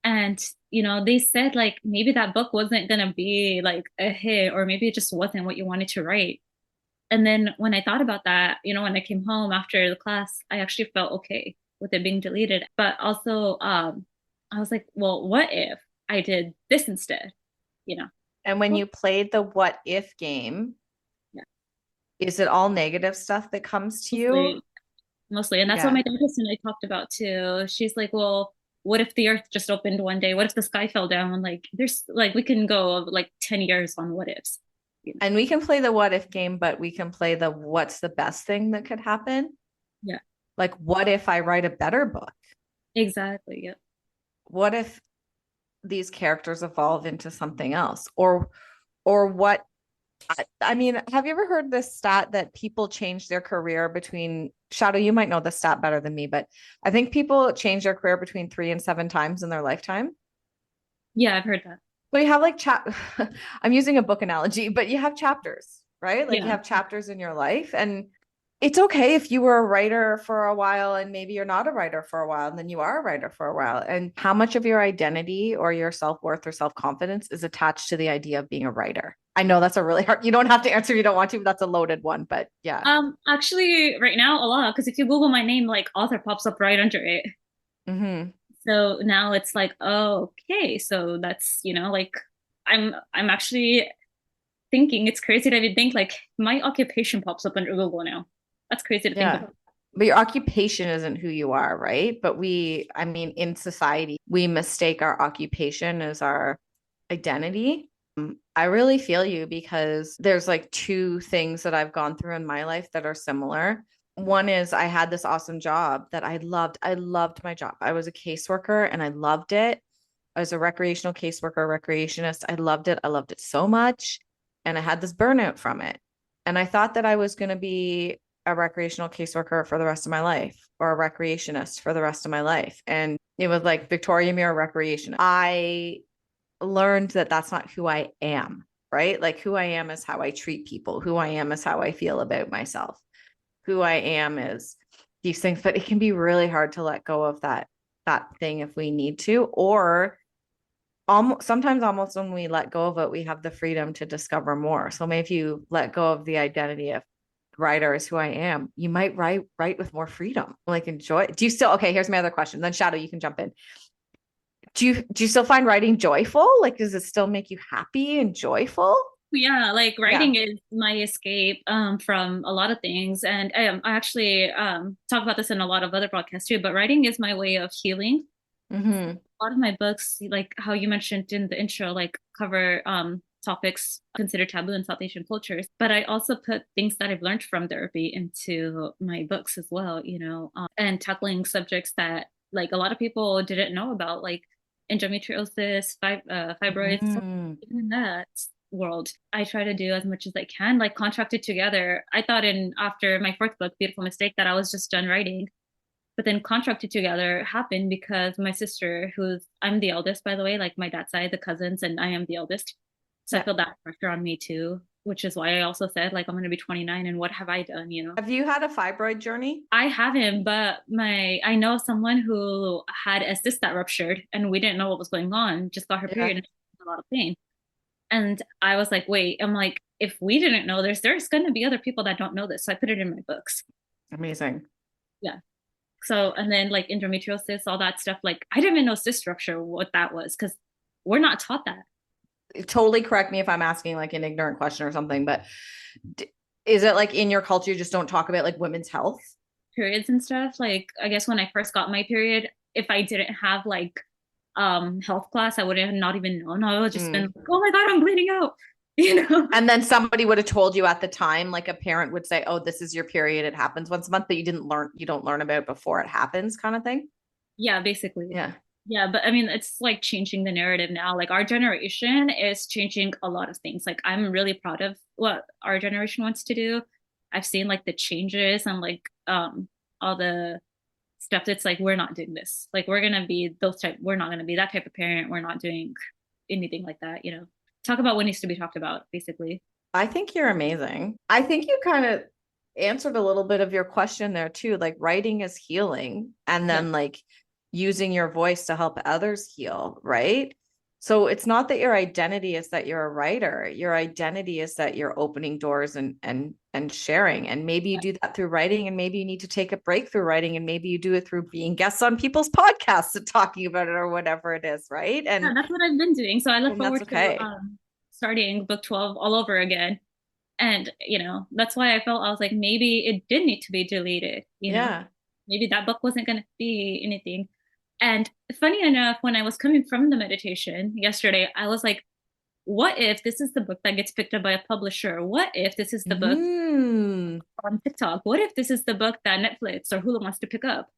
And, they said like maybe that book wasn't gonna be like a hit, or maybe it just wasn't what you wanted to write. And then when I thought about that, when I came home after the class, I actually felt okay with it being deleted. But also, I was like, well, what if I did this instead? you know. And when you played the what if game, Yeah. is it all negative stuff that comes to Mostly, you? mostly. And that's what my therapist and I talked about too. She's like, well, what if the earth just opened one day? What if the sky fell down? Like there's like, we can go like 10 years on what ifs. You know? And we can play the what if game, but we can play the what's the best thing that could happen. Yeah. Like, what if I write a better book? Exactly. Yeah. What if these characters evolve into something else? Or what? I mean, have you ever heard this stat that people change their career between, Shadoe, you might know the stat better than me, but I think people change their career between 3 and 7 times in their lifetime. Yeah, I've heard that. So you have like I'm using a book analogy, but you have chapters, right? Like you Yeah. have chapters in your life, and it's okay if you were a writer for a while and maybe you're not a writer for a while and then you are a writer for a while. And how much of your identity or your self-worth or self-confidence is attached to the idea of being a writer? I know that's a really hard, you don't have to answer if you don't want to, but that's a loaded one, but yeah. Actually right now a lot, because if you Google my name, like author pops up right under it. Mm-hmm. So now it's like, oh, okay, so that's, like I'm actually thinking it's crazy to even think like my occupation pops up under Google now. That's crazy to think about. But your occupation isn't who you are, right? But I mean, in society, we mistake our occupation as our identity. I really feel you because there's like 2 things that I've gone through in my life that are similar. One is I had this awesome job that I loved. I loved my job. I was a caseworker and I loved it. I was a recreational caseworker, recreationist. I loved it. I loved it so much. And I had this burnout from it. And I thought that I was going to be a recreational caseworker for the rest of my life or a recreationist for the rest of my life. And it was like Victoria Mirror recreation. I learned that that's not who I am, right? Like who I am is how I treat people. Who I am is how I feel about myself. Who I am is these things, but it can be really hard to let go of that thing if we need to, or sometimes almost when we let go of it, we have the freedom to discover more. So maybe if you let go of the identity of writer is who I am, you might write with more freedom, like enjoy. Do you still, okay, here's my other question. Then Shadoe, you can jump in. Do you still find writing joyful? Like, does it still make you happy and joyful? Yeah, like writing is my escape from a lot of things. And I actually talk about this in a lot of other podcasts too, but writing is my way of healing. Mm-hmm. A lot of my books, like how you mentioned in the intro, like cover topics considered taboo in South Asian cultures. But I also put things that I've learned from therapy into my books as well, and tackling subjects that like a lot of people didn't know about, like endometriosis, fibroids, even in that world. I try to do as much as I can, like Contracted Together. I thought after my 4th book, Beautiful Mistake, that I was just done writing. But then Contracted Together happened because my sister, I'm the eldest, by the way, like my dad's side, the cousins, and I am the eldest. So I feel that pressure on me too, which is why I also said, like, I'm going to be 29 and what have I done, Have you had a fibroid journey? I haven't, but I know someone who had a cyst that ruptured and we didn't know what was going on, just got her period and she was in a lot of pain. And I was like, wait, I'm like, if we didn't know there's going to be other people that don't know this. So I put it in my books. Amazing. Yeah. So, and then like endometriosis, all that stuff, like I didn't even know cyst rupture, what that was, because we're not taught that. Totally correct me if I'm asking like an ignorant question or something, but is it like in your culture, you just don't talk about like women's health? Periods and stuff. Like, I guess when I first got my period, if I didn't have like health class, I would have not even known. I would have just been like, oh my God, I'm bleeding out. And then somebody would have told you at the time, like a parent would say, oh, this is your period, it happens once a month, but you don't learn about it before it happens, kind of thing. Yeah, basically. Yeah, but I mean, it's like changing the narrative now. Like our generation is changing a lot of things. Like I'm really proud of what our generation wants to do. I've seen like the changes and like all the stuff that's like, we're not doing this. Like we're gonna be we're not gonna be that type of parent. We're not doing anything like that, Talk about what needs to be talked about, basically. I think you're amazing. I think you kind of answered a little bit of your question there too. Like writing is healing, and then like using your voice to help others heal, right? So it's not that your identity is that you're a writer. Your identity is that you're opening doors and sharing. And maybe you do that through writing, and maybe you need to take a break through writing, and maybe you do it through being guests on people's podcasts and talking about it or whatever it is, right? Yeah, that's what I've been doing. So I look and that's forward okay. to starting book 12 all over again. And, that's why I felt, I was like, maybe it did need to be deleted, Yeah. maybe that book wasn't going to be anything. And funny enough, when I was coming from the meditation yesterday, I was like, what if this is the book that gets picked up by a publisher? What if this is the book on TikTok? What if this is the book that Netflix or Hulu wants to pick up?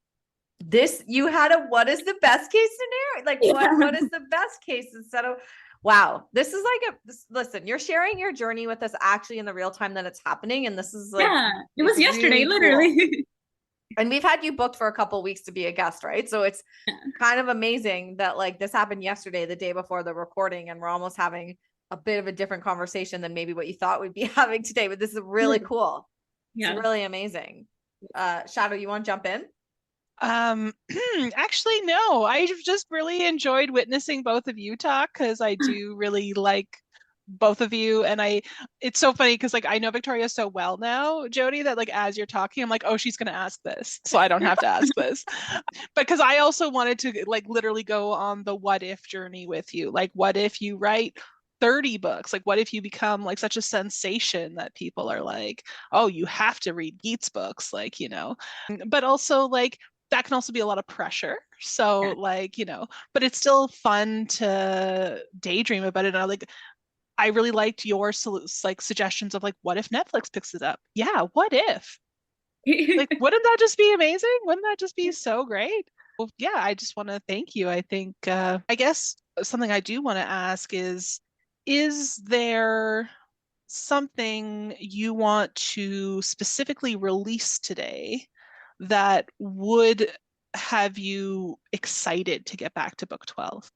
You had a what is the best case scenario? Like what is the best case instead of wow, this is like listen, you're sharing your journey with us actually in the real time that it's happening. And this is like, yeah, it was yesterday, really literally. Cool. And we've had you booked for a couple of weeks to be a guest, right? So it's kind of amazing that like this happened yesterday, the day before the recording, and we're almost having a bit of a different conversation than maybe what you thought we'd be having today. But this is really cool. Yeah. It's really amazing. Shadoe, you want to jump in? Actually, no. I've just really enjoyed witnessing both of you talk, because I do really like both of you. And it's so funny because like I know Victoria so well now, Jyoti, that like as you're talking, I'm like, oh, she's gonna ask this, so I don't have to ask this. Because I also wanted to like literally go on the what if journey with you. Like, what if you write 30 books? Like, what if you become like such a sensation that people are like, oh, you have to read Geet's books, like, but also like that can also be a lot of pressure. So like, but it's still fun to daydream about it. And I really liked your like suggestions of like, what if Netflix picks it up? Yeah, what if? Like, wouldn't that just be amazing? Wouldn't that just be so great? Well, yeah, I just want to thank you. I think, I guess something I do want to ask is there something you want to specifically release today that would have you excited to get back to book 12?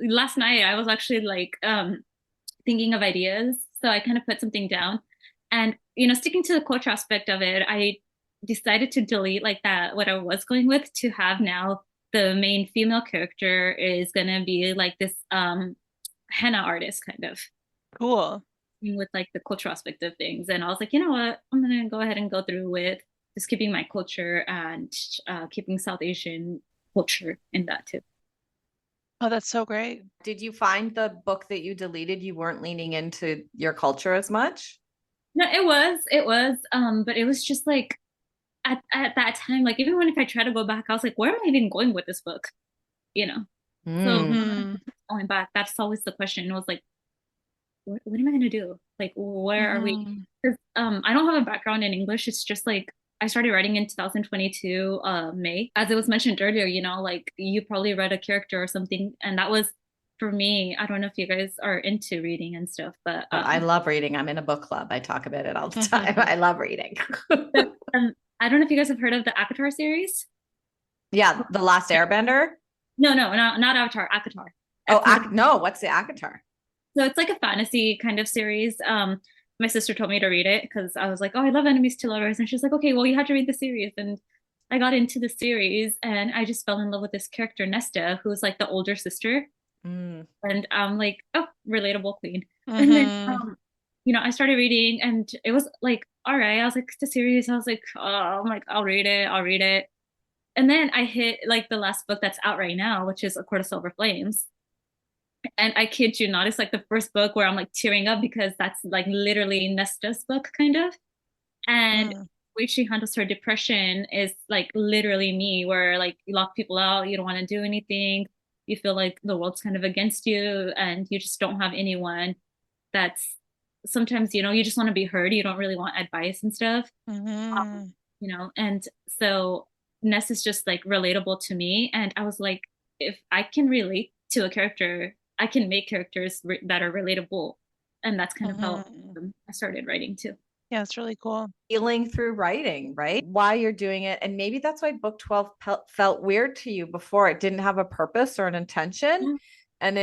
Last night I was actually like thinking of ideas, so I kind of put something down, and sticking to the culture aspect of it, I decided to delete like that what I was going with, to have now the main female character is gonna be like this henna artist kind of. Cool. With like the cultural aspect of things. And I was like, you know what, I'm gonna go ahead and go through with just keeping my culture and keeping South Asian culture in that too. Oh, that's so great. Did you find the book that you deleted, you weren't leaning into your culture as much? No, it was but it was just like at that time, like even if I try to go back, I was like, where am I even going with this book, so going back, that's always the question. It was like, what am I going to do? Like, where are we? Because I don't have a background in English. It's just like I started writing in 2022 May. As it was mentioned earlier, like you probably read a character or something, and that was for me. I don't know if you guys are into reading and stuff, but I love reading. I'm in a book club. I talk about it all the time. I love reading. I don't know if you guys have heard of the ACOTAR series. Yeah, The Last Airbender. No, not Avatar. ACOTAR. Oh, no. What's the ACOTAR? So it's like a fantasy kind of series. My sister told me to read it because I was like, oh, I love enemies to lovers. And she's like, okay, well, you have to read the series. And I got into the series and I just fell in love with this character, Nesta, who's like the older sister. And I'm like, oh, relatable queen. And then, I started reading and it was like, all right. I was like, the series. I was like, oh, I'm like, I'll read it. And then I hit like the last book that's out right now, which is A Court of Silver Flames. And I kid you not, it's like the first book where I'm like tearing up because that's like literally Nesta's book kind of. And the way she handles her depression is like literally me, where like you lock people out, you don't want to do anything. You feel like the world's kind of against you and you just don't have anyone that's sometimes, you just want to be heard. You don't really want advice and stuff, and so Ness is just like relatable to me. And I was like, if I can relate to a character, I can make characters that are relatable. And that's kind of how I started writing too. Yeah, it's really cool. Healing through writing, right? Why you're doing it. And maybe that's why book 12 felt weird to you before. It didn't have a purpose or an intention. And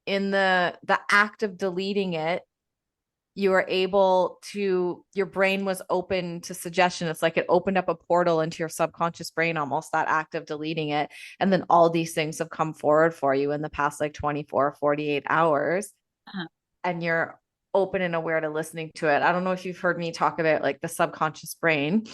in the act of deleting it, you were able to, your brain was open to suggestion. It's like it opened up a portal into your subconscious brain, almost that act of deleting it. And then all these things have come forward for you in the past like 24, 48 hours. Uh-huh. And you're open and aware to listening to it. I don't know if you've heard me talk about like the subconscious brain.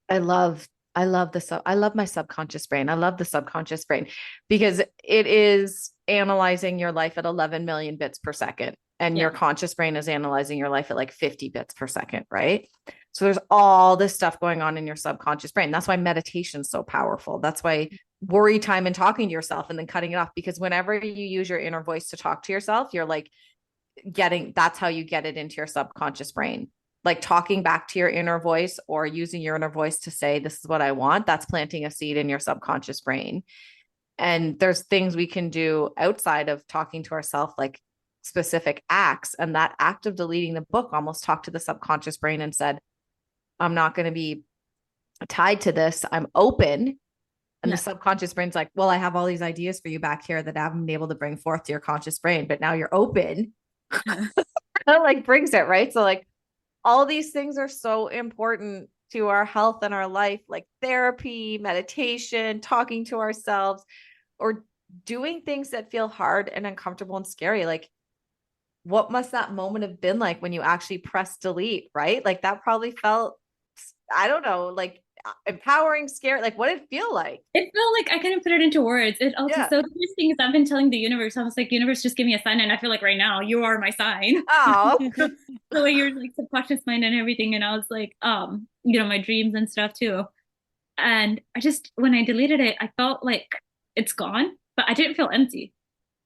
I love my subconscious brain. I love the subconscious brain because it is analyzing your life at 11 million bits per second. And your conscious brain is analyzing your life at like 50 bits per second, right? So there's all this stuff going on in your subconscious brain. That's why meditation is so powerful. That's why worry time and talking to yourself and then cutting it off, because whenever you use your inner voice to talk to yourself, you're like that's how you get it into your subconscious brain. Like talking back to your inner voice or using your inner voice to say, this is what I want. That's planting a seed in your subconscious brain. And there's things we can do outside of talking to ourselves, like specific acts. And that act of deleting the book almost talked to the subconscious brain and said, I'm not going to be tied to this. I'm open. And the subconscious brain's like, well, I have all these ideas for you back here that I haven't been able to bring forth to your conscious brain, but now you're open. Like brings it, right? So like all these things are so important to our health and our life, like therapy, meditation, talking to ourselves, or doing things that feel hard and uncomfortable and scary. Like, what must that moment have been like when you actually press delete, right? Like that probably felt, I don't know, like empowering, scary. Like what did it feel like? It felt like I couldn't put it into words. It also, so these things I've been telling the universe, I was like, universe, just give me a sign. And I feel like right now you are my sign. Oh, the way you're like subconscious mind and everything. And I was like, you know, my dreams and stuff too. And I just, when I deleted it, I felt like it's gone, but I didn't feel empty.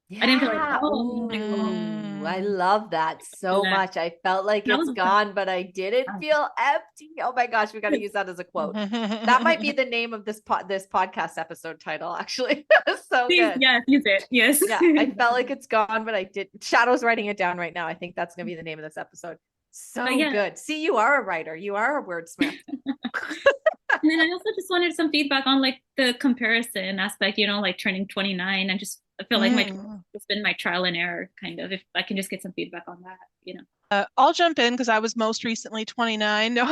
yeah. I didn't feel like, Ooh, I love that so much. I felt like it's gone, but I didn't feel empty. Oh my gosh, we got to use that as a quote. That might be the name of this podcast episode title, actually. So good. Yeah, use it. Yes. Yeah, I felt like it's gone, but I did. Shadow's writing it down right now. I think that's going to be the name of this episode. So good. See, you are a writer. You are a wordsmith. And then I also just wanted some feedback on like the comparison aspect, you know, like turning 29. I feel like it's been my trial and error kind of, if I can just get some feedback on that, you know. I'll jump in because I was most recently 29. No,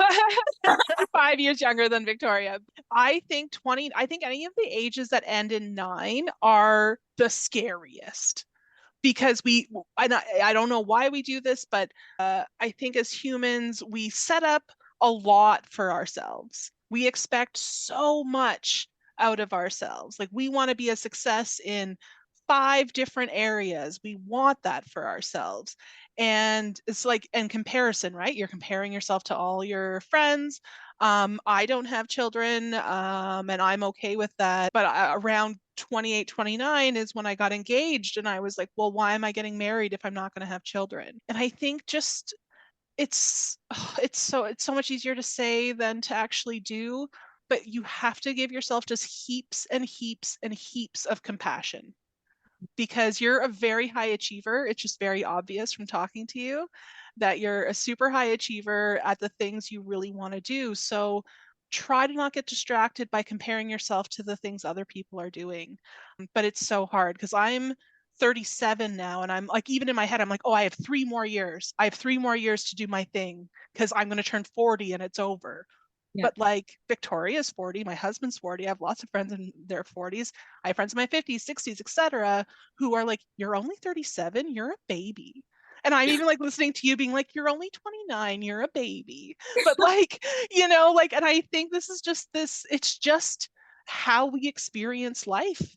5 years younger than Victoria. I think any of the ages that end in 9 are the scariest. Because I don't know why we do this, but I think as humans, we set up a lot for ourselves. We expect so much out of ourselves. Like we want to be a success in 5 different areas. We want that for ourselves. And it's like in comparison, right? You're comparing yourself to all your friends. I don't have children, and I'm okay with that. But around 28, 29 is when I got engaged, and I was like, well, why am I getting married if I'm not going to have children? And I think just it's so much easier to say than to actually do, but you have to give yourself just heaps and heaps and heaps of compassion, because you're a very high achiever. It's just very obvious from talking to you that you're a super high achiever at the things you really want to do. So try to not get distracted by comparing yourself to the things other people are doing. But it's so hard because I'm 37 now, and I'm like, even in my head, I'm like, oh, I have 3 more years. I have 3 more years to do my thing because I'm going to turn 40 and it's over. Yeah. But like Victoria's 40, my husband's 40. I have lots of friends in their 40s. I have friends in my 50s, 60s, etc., who are like, you're only 37, you're a baby. And I'm even like listening to you being like, you're only 29, you're a baby. But like, you know, like, and I think this is just it's just how we experience life.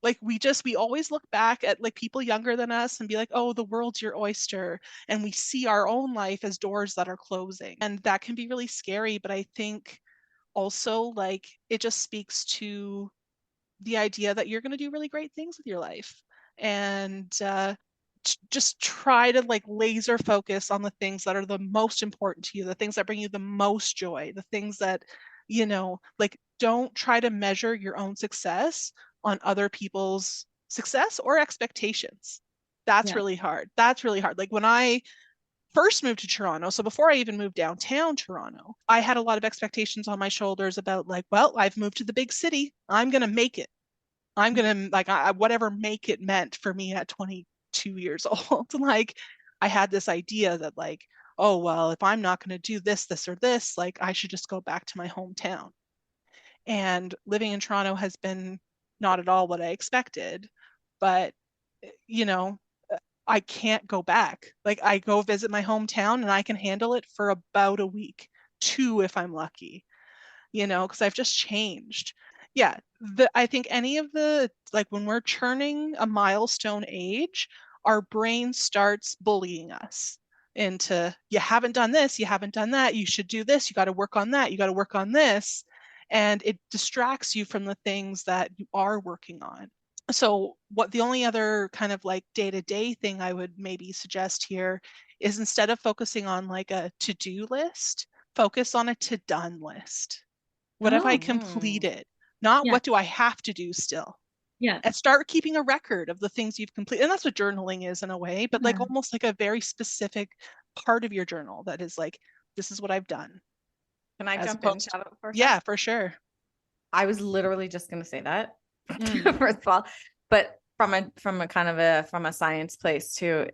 Like we always look back at like people younger than us and be like, oh, the world's your oyster. And we see our own life as doors that are closing. And that can be really scary. But I think also like it just speaks to the idea that you're going to do really great things with your life. And just try to like laser focus on the things that are the most important to you, the things that bring you the most joy, the things that, you know, like don't try to measure your own success on other people's success or expectations. That's really hard. That's really hard. Like when I first moved to Toronto, so before I even moved downtown Toronto, I had a lot of expectations on my shoulders about like, well, I've moved to the big city. I'm going to make it. I'm going to like, whatever make it meant for me at 22 years old. Like, I had this idea that like, oh, well, if I'm not going to do this, this, or this, like I should just go back to my hometown. And living in Toronto has been not at all what I expected, but you know, I can't go back. Like I go visit my hometown and I can handle it for about a week, 2 if I'm lucky, because I've just changed. Yeah, I think any of the, like when we're churning a milestone age, our brain starts bullying us into, you haven't done this, you haven't done that, you should do this, you got to work on that, you got to work on this. And it distracts you from the things that you are working on. So what the only other kind of like day-to-day thing I would maybe suggest here is, instead of focusing on like a to-do list, focus on a to-done list. What have I Oh, completed? Not yeah. what do I have to do still? Yeah. And start keeping a record of the things you've completed. And that's what journaling is in a way, but like Yeah. almost like a very specific part of your journal that is like, this is what I've done. Can I As jump in, opposed Shadoe, for a Yeah, sec? for sure. I was literally just going to say that Mm. first of all, but from a kind of from a science place too,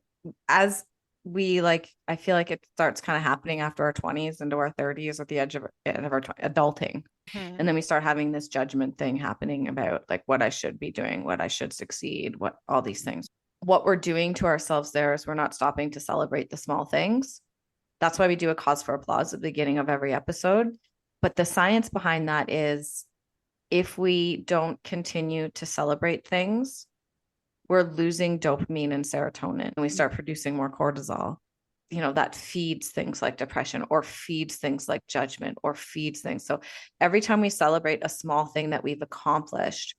as we like, I feel like it starts kind of happening after our 20s into our 30s, at the edge of our adulting. Mm. And then we start having this judgment thing happening about like what I should be doing, what I should succeed, what all these things. What we're doing to ourselves there is we're not stopping to celebrate the small things. That's why we do a cause for applause at the beginning of every episode. But the science behind that is, if we don't continue to celebrate things, we're losing dopamine and serotonin, and we start producing more cortisol. That feeds things like depression, or feeds things like judgment, or feeds things. So every time we celebrate a small thing that we've accomplished,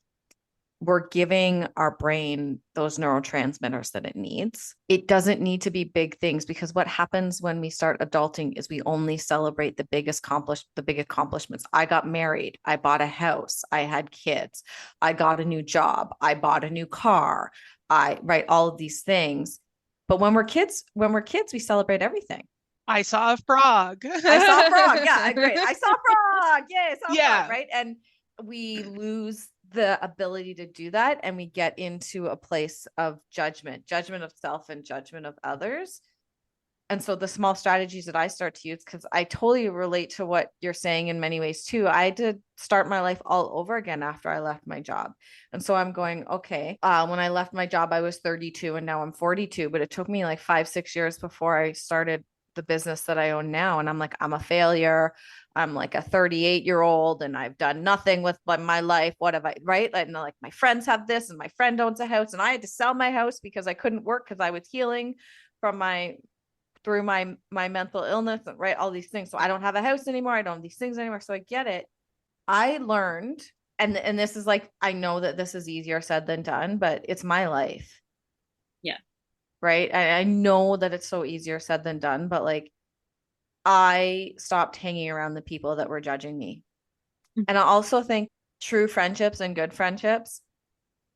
we're giving our brain those neurotransmitters that it needs. It doesn't need to be big things, because what happens when we start adulting is we only celebrate the big accomplishments. I got married. I bought a house. I had kids. I got a new job. I bought a new car. Right, all of these things. But when we're kids, we celebrate everything. I saw a frog. I saw a frog. Yeah, great. I saw a frog. Yay, I saw a Yeah. frog, right? And we lose the ability to do that, and we get into a place of judgment of self and judgment of others. And so the small strategies that I start to use, because I totally relate to what you're saying in many ways too. I did start my life all over again after I left my job. And so I'm going, okay, when I left my job, I was 32 and now I'm 42, but it took me like 5-6 years before I started the business that I own now. And I'm like, I'm a failure. I'm like a 38-year-old and I've done nothing with my life. What have I, right? And like my friends have this, and my friend owns a house, and I had to sell my house because I couldn't work because I was healing from through my mental illness, and right, all these things. So I don't have a house anymore. I don't have these things anymore. So I get it. I learned, and this is like, I know that this is easier said than done, but it's my life. Yeah. Right. I know that it's so easier said than done, but like, I stopped hanging around the people that were judging me. And I also think true friendships and good friendships.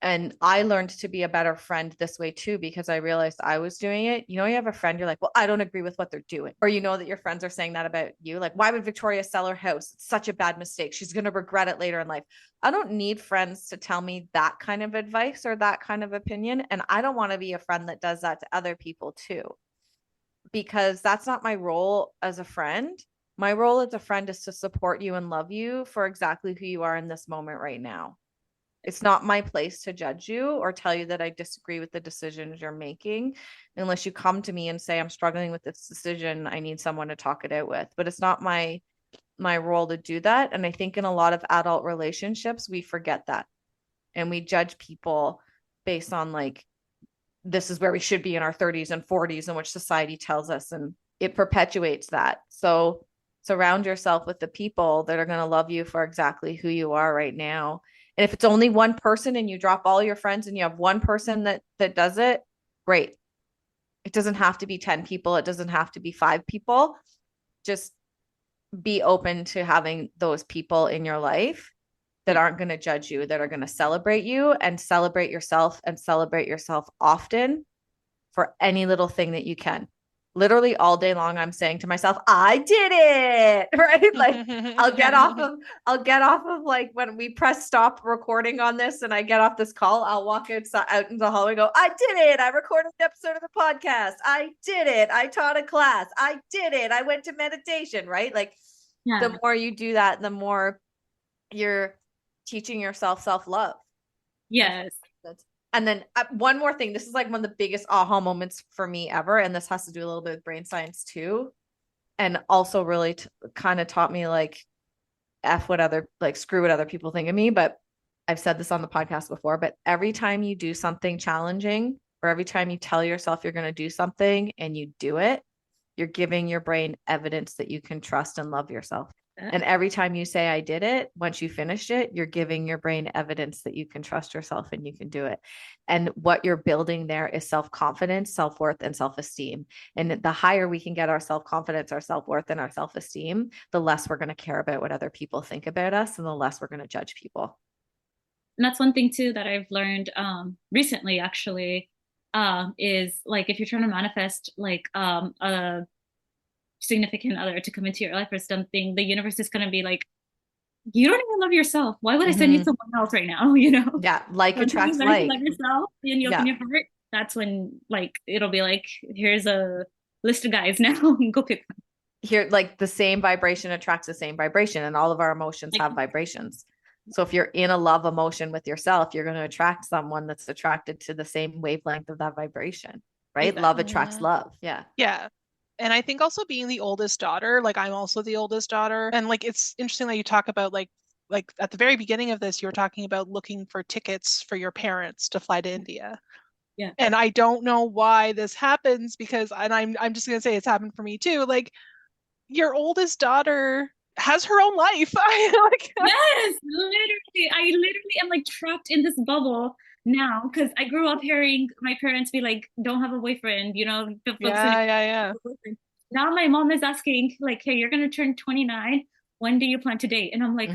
And I learned to be a better friend this way too, because I realized I was doing it. You have a friend, you're like, well, I don't agree with what they're doing. Or that your friends are saying that about you. Like, why would Victoria sell her house? It's such a bad mistake. She's going to regret it later in life. I don't need friends to tell me that kind of advice or that kind of opinion. And I don't want to be a friend that does that to other people too, because that's not my role as a friend. My role as a friend is to support you and love you for exactly who you are in this moment right now. It's not my place to judge you or tell you that I disagree with the decisions you're making, unless you come to me and say, I'm struggling with this decision. I need someone to talk it out with. But it's not my role to do that. And I think in a lot of adult relationships, we forget that. And we judge people based on like, this is where we should be in our 30s and 40s, in which society tells us, and it perpetuates that. So surround yourself with the people that are going to love you for exactly who you are right now. And if it's only one person and you drop all your friends and you have one person that does it, great. It doesn't have to be 10 people. It doesn't have to be 5 people. Just be open to having those people in your life that aren't going to judge you, that are going to celebrate you and celebrate yourself often for any little thing that you can. literally all day long, I'm saying to myself, I did it. Right. Like I'll get off of like when we press stop recording on this and I get off this call, I'll walk out into the hallway and go, I did it. I recorded an episode of the podcast. I did it. I taught a class. I did it. I went to meditation, right? Like the more you do that, the more you're teaching yourself self-love. Yes. And then one more thing, this is like one of the biggest aha moments for me ever. And this has to do a little bit with brain science too. And also really kind of taught me like screw what other people think of me. But I've said this on the podcast before, but every time you do something challenging or every time you tell yourself you're going to do something and you do it, you're giving your brain evidence that you can trust and love yourself. And every time you say, I did it, once you finished it, you're giving your brain evidence that you can trust yourself and you can do it. And what you're building there is self-confidence, self-worth, and self-esteem. And the higher we can get our self-confidence, our self-worth, and our self-esteem, the less we're going to care about what other people think about us and the less we're going to judge people. And that's one thing too that I've learned recently actually, is like if you're trying to manifest like a significant other to come into your life or something, the universe is going to be like, you don't even love yourself. Why would I send you someone else right now? You know? Yeah. Like When attracts you learn to like. love yourself and you open your heart, that's when like it'll be like, here's a list of guys now. Go pick one. Here, like the same vibration attracts the same vibration, and all of our emotions have vibrations. So if you're in a love emotion with yourself, you're going to attract someone that's attracted to the same wavelength of that vibration, right? Exactly. Love attracts love. Yeah. Yeah. And I think also being the oldest daughter, like I'm also the oldest daughter. And like, it's interesting that you talk about like at the very beginning of this, you were talking about looking for tickets for your parents to fly to India. Yeah. And I don't know why this happens because, and I'm just going to say it's happened for me too. Like your oldest daughter has her own life. Yes, literally. I literally am like trapped in this bubble now because I grew up hearing my parents be like, don't have a boyfriend, you know. Yeah. Now my mom is asking like, hey, you're going to turn 29. When do you plan to date? And I'm like,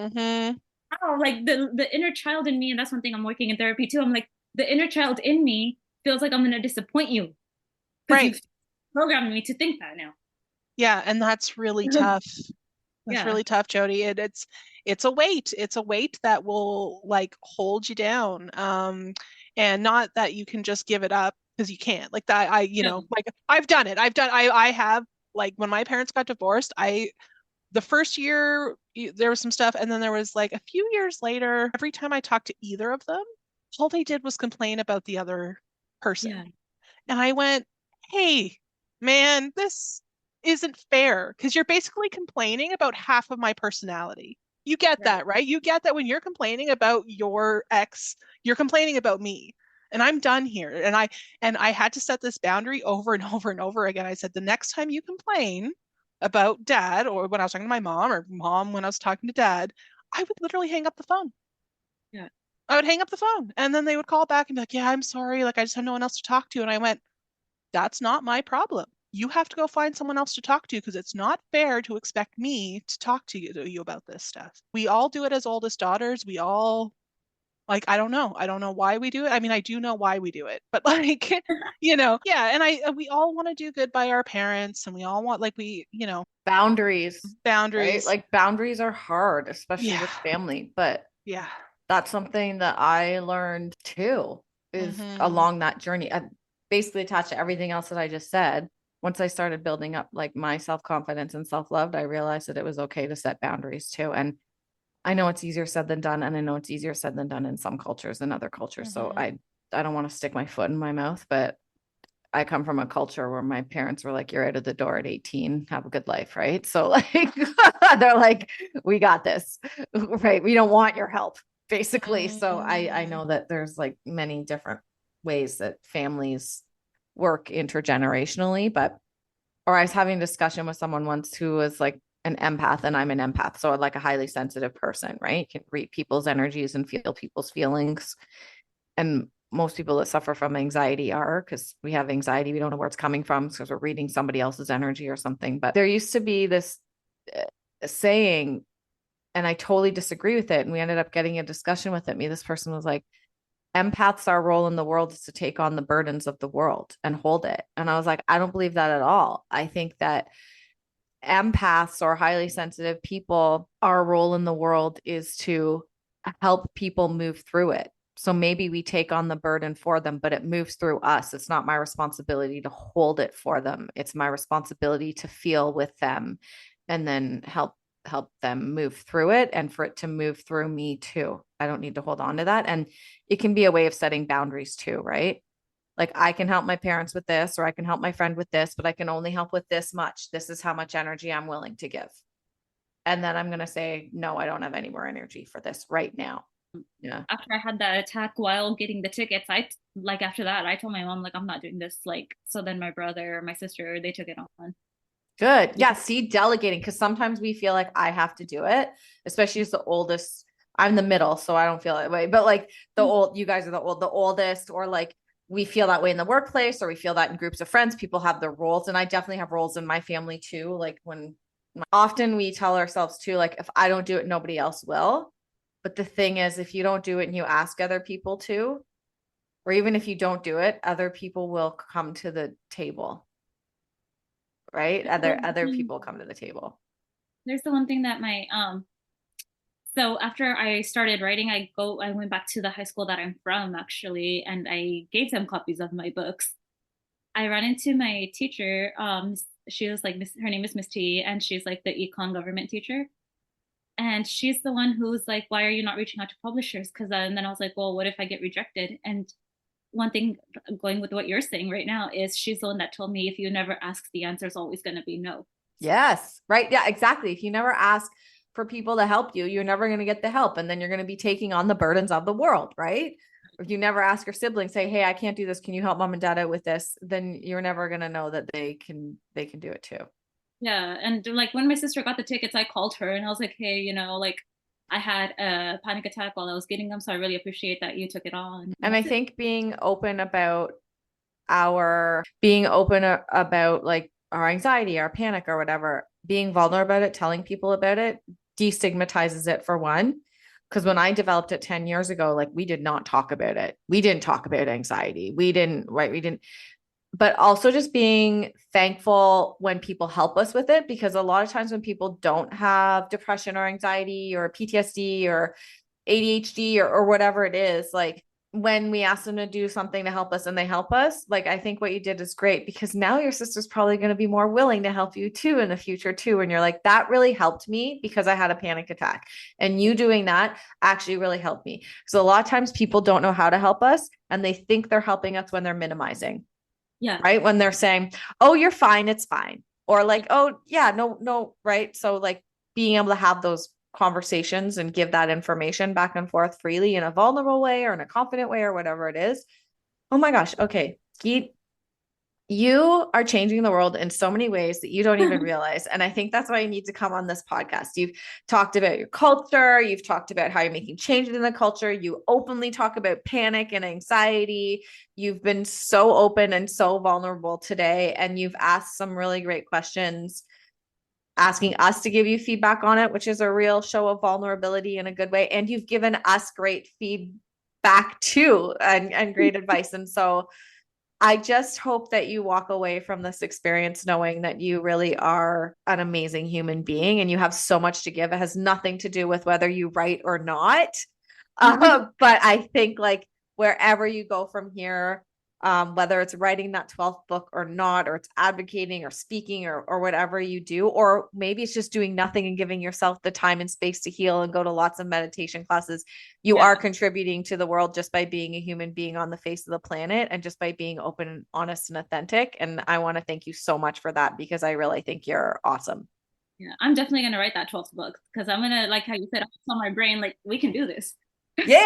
oh, like the inner child in me. And that's one thing I'm working in therapy too. I'm like, the inner child in me feels like I'm going to disappoint you. Right. You've programmed me to think that now. Yeah. And that's really tough. That's really tough, Jyoti. It's a weight. It's a weight that will like hold you down. And not that you can just give it up because you can't. Like that, like I've done it. I have like when my parents got divorced, the first year there was some stuff, and then there was like a few years later, every time I talked to either of them, all they did was complain about the other person. Yeah. And I went, hey, man, this isn't fair because you're basically complaining about half of my personality. You get that, right? You get that when you're complaining about your ex, you're complaining about me. And I'm done here. And I had to set this boundary over and over and over again. I said, the next time you complain about dad, or when I was talking to my mom, or mom when I was talking to dad, I would literally hang up the phone. Yeah. I would hang up the phone. And then they would call back and be like, yeah, I'm sorry. Like, I just have no one else to talk to. And I went, that's not my problem. You have to go find someone else to talk to because it's not fair to expect me to talk to you about this stuff. We all do it as oldest daughters. We all, like, I don't know why we do it. I mean, I do know why we do it, but like, yeah. And we all want to do good by our parents, and we all want, like, boundaries, right? Like boundaries are hard, especially with family, but yeah, that's something that I learned too, is along that journey. Basically attached to everything else that I just said. Once I started building up like my self-confidence and self-love, I realized that it was okay to set boundaries too. And I know it's easier said than done. And I know it's easier said than done in some cultures than other cultures. So I don't want to stick my foot in my mouth, but I come from a culture where my parents were like, you're out of the door at 18, have a good life. Right. So like, they're like, we got this, right? We don't want your help basically. So I know that there's like many different ways that families work intergenerationally, or I was having a discussion with someone once who was like an empath, and I'm an empath. So like a highly sensitive person, right? You can read people's energies and feel people's feelings. And most people that suffer from anxiety are, because we have anxiety, we don't know where it's coming from because we're reading somebody else's energy or something. But there used to be this saying, and I totally disagree with it. And we ended up getting a discussion with it. This person was like, empaths, our role in the world is to take on the burdens of the world and hold it. And I was like, I don't believe that at all. I think that empaths or highly sensitive people, our role in the world is to help people move through it. So maybe we take on the burden for them, but it moves through us. It's not my responsibility to hold it for them. It's my responsibility to feel with them and then help them move through it, and for it to move through me too. I don't need to hold on to that. And it can be a way of setting boundaries too, right? Like I can help my parents with this, or I can help my friend with this, but I can only help with this much. This is how much energy I'm willing to give. And then I'm going to say, no, I don't have any more energy for this right now. Yeah. After I had that attack while getting the tickets, after that, I told my mom, like, I'm not doing this. Like, so then my brother, my sister, they took it on. Good. Yeah. See, delegating, because sometimes we feel like I have to do it, especially as the oldest. I'm the middle, so I don't feel that way. But like you guys are the oldest, or like we feel that way in the workplace, or we feel that in groups of friends. People have their roles, and I definitely have roles in my family too. Like often we tell ourselves too, like if I don't do it, nobody else will. But the thing is, if you don't do it and you ask other people to, or even if you don't do it, other people will come to the table. Right? Other people come to the table. There's the one thing that so after I started writing, I went back to the high school that I'm from actually, and I gave them copies of my books. I ran into my teacher. She was like, her name is Miss T, and she's like the econ government teacher. And she's the one who's like, why are you not reaching out to publishers? And then I was like, well, what if I get rejected? And one thing, going with what you're saying right now, is she's the one that told me, if you never ask, the answer is always going to be no. Yes. Right. Yeah, exactly. If you never ask for people to help you, you're never going to get the help. And then you're going to be taking on the burdens of the world. Right. If you never ask your siblings, say, hey, I can't do this. Can you help mom and dad out with this? Then you're never going to know that they can do it too. Yeah. And like when my sister got the tickets, I called her and I was like, hey, like I had a panic attack while I was getting them. So I really appreciate that you took it on. And I think being open about like our anxiety, our panic or whatever, being vulnerable about it, telling people about it, destigmatizes it for one. Because when I developed it 10 years ago, like we did not talk about it. We didn't talk about anxiety. We didn't, but also just being thankful when people help us with it, because a lot of times when people don't have depression or anxiety or PTSD or ADHD or whatever it is, like when we ask them to do something to help us and they help us, like I think what you did is great, because now your sister's probably going to be more willing to help you too in the future too. And you're like, that really helped me because I had a panic attack, and you doing that actually really helped me. So a lot of times people don't know how to help us, and they think they're helping us when they're minimizing. Yeah. Right. When they're saying, oh, you're fine, it's fine. Or like, oh yeah, no. Right. So like being able to have those conversations and give that information back and forth freely in a vulnerable way or in a confident way or whatever it is. Oh my gosh. Okay. Geet, you are changing the world in so many ways that you don't even realize. And I think that's why you need to come on this podcast. You've talked about your culture. You've talked about how you're making changes in the culture. You openly talk about panic and anxiety. You've been so open and so vulnerable today. And you've asked some really great questions, asking us to give you feedback on it, which is a real show of vulnerability in a good way. And you've given us great feedback too, and great advice. And so I just hope that you walk away from this experience knowing that you really are an amazing human being and you have so much to give. It has nothing to do with whether you write or not. But I think like wherever you go from here, whether it's writing that 12th book or not, or it's advocating or speaking or whatever you do, or maybe it's just doing nothing and giving yourself the time and space to heal and go to lots of meditation classes, you are contributing to the world just by being a human being on the face of the planet and just by being open and honest and authentic. And I want to thank you so much for that, because I really think you're awesome. Yeah, I'm definitely going to write that 12th book, because I'm going to, like how you said, on my brain, like we can do this. Yay!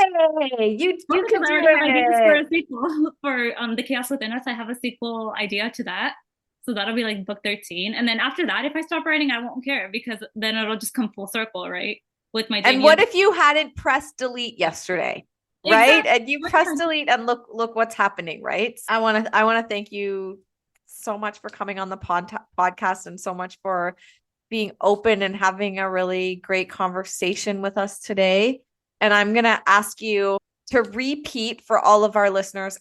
You can do it. For a sequel for The Chaos Within Us. I have a sequel idea to that, so that'll be like book 13. And then after that, if I stop writing, I won't care, because then it'll just come full circle, right? With my debut. And what if you hadn't pressed delete yesterday, right? Exactly. And you press delete and look what's happening, right? I want to thank you so much for coming on the podcast, and so much for being open and having a really great conversation with us today. And I'm going to ask you to repeat for all of our listeners,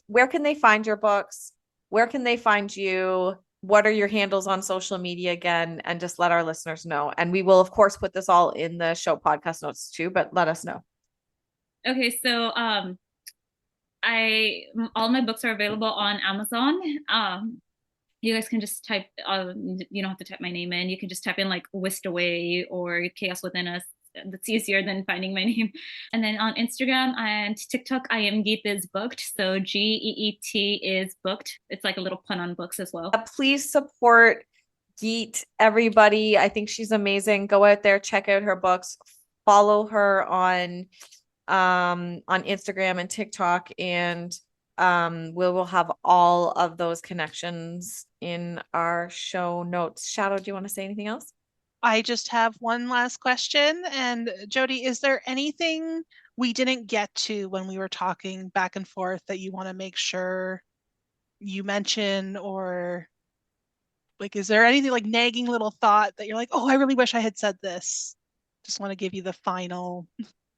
where can they find your books? Where can they find you? What are your handles on social media again? And just let our listeners know. And we will, of course, put this all in the show podcast notes too, but let us know. Okay, so all my books are available on Amazon. You guys can just type, you don't have to type my name in. You can just type in like Whisked Away or Chaos Within Us. That's easier than finding my name. And then on Instagram and TikTok, I am Geet is booked. So Geet is booked. It's like a little pun on books as well. Please support Geet, everybody. I think she's amazing. Go out there, check out her books, follow her on Instagram and TikTok, and we will have all of those connections in our show notes. Shadoe, do you want to say anything else? I just have one last question. And Jyoti, is there anything we didn't get to when we were talking back and forth that you want to make sure you mention, or like, is there anything like nagging little thought that you're like, oh, I really wish I had said this? Just want to give you the final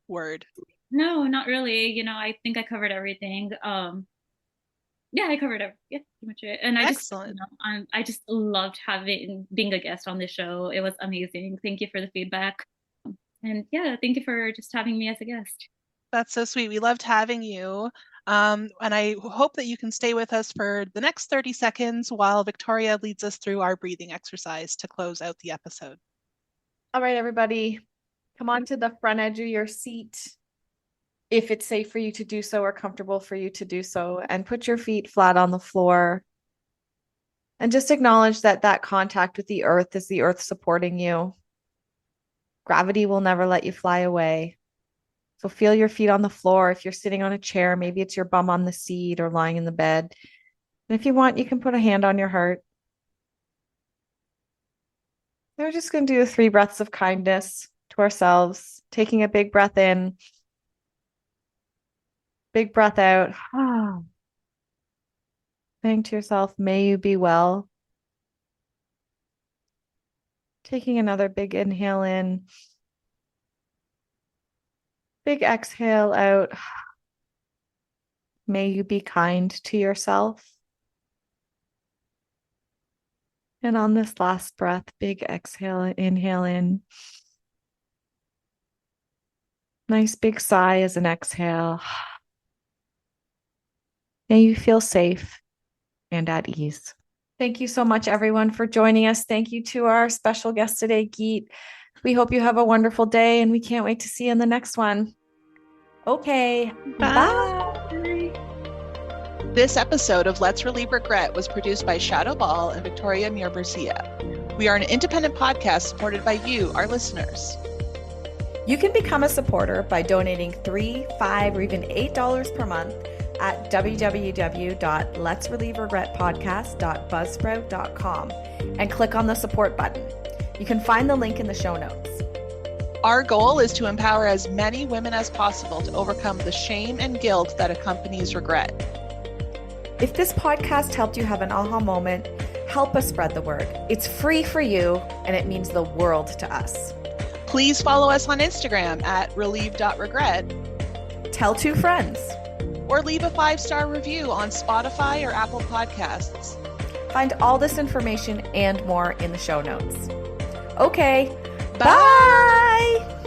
word. No, not really. I think I covered everything. Yeah, I covered pretty much it. And Excellent. I just loved being a guest on this show. It was amazing. Thank you for the feedback. And yeah, thank you for just having me as a guest. That's so sweet. We loved having you. And I hope that you can stay with us for the next 30 seconds while Victoria leads us through our breathing exercise to close out the episode. All right, everybody, come on to the front edge of your seat, if it's safe for you to do so or comfortable for you to do so, and put your feet flat on the floor. And just acknowledge that contact with the earth is the earth supporting you. Gravity will never let you fly away. So feel your feet on the floor. If you're sitting on a chair, maybe it's your bum on the seat or lying in the bed. And if you want, you can put a hand on your heart. And we're just going to do 3 breaths of kindness to ourselves, taking a big breath in. Big breath out. Saying to yourself, may you be well. Taking another big inhale in. Big exhale out. May you be kind to yourself. And on this last breath, big exhale, inhale in. Nice big sigh as an exhale. May you feel safe and at ease. Thank you so much, everyone, for joining us. Thank you to our special guest today, Geet. We hope you have a wonderful day, and we can't wait to see you in the next one. Okay, bye. This episode of Let's Relieve Regret was produced by Shadoe Ball and Victoria Muir-Burcia. We are an independent podcast supported by you, our listeners. You can become a supporter by donating $3, $5, or even $8 per month at www.letsrelieveregretpodcast.buzzsprout.com and click on the support button. You can find the link in the show notes. Our goal is to empower as many women as possible to overcome the shame and guilt that accompanies regret. If this podcast helped you have an aha moment, help us spread the word. It's free for you, and it means the world to us. Please follow us on Instagram at relieve.regret. Tell 2 friends. Or leave a 5-star review on Spotify or Apple Podcasts. Find all this information and more in the show notes. Okay, bye!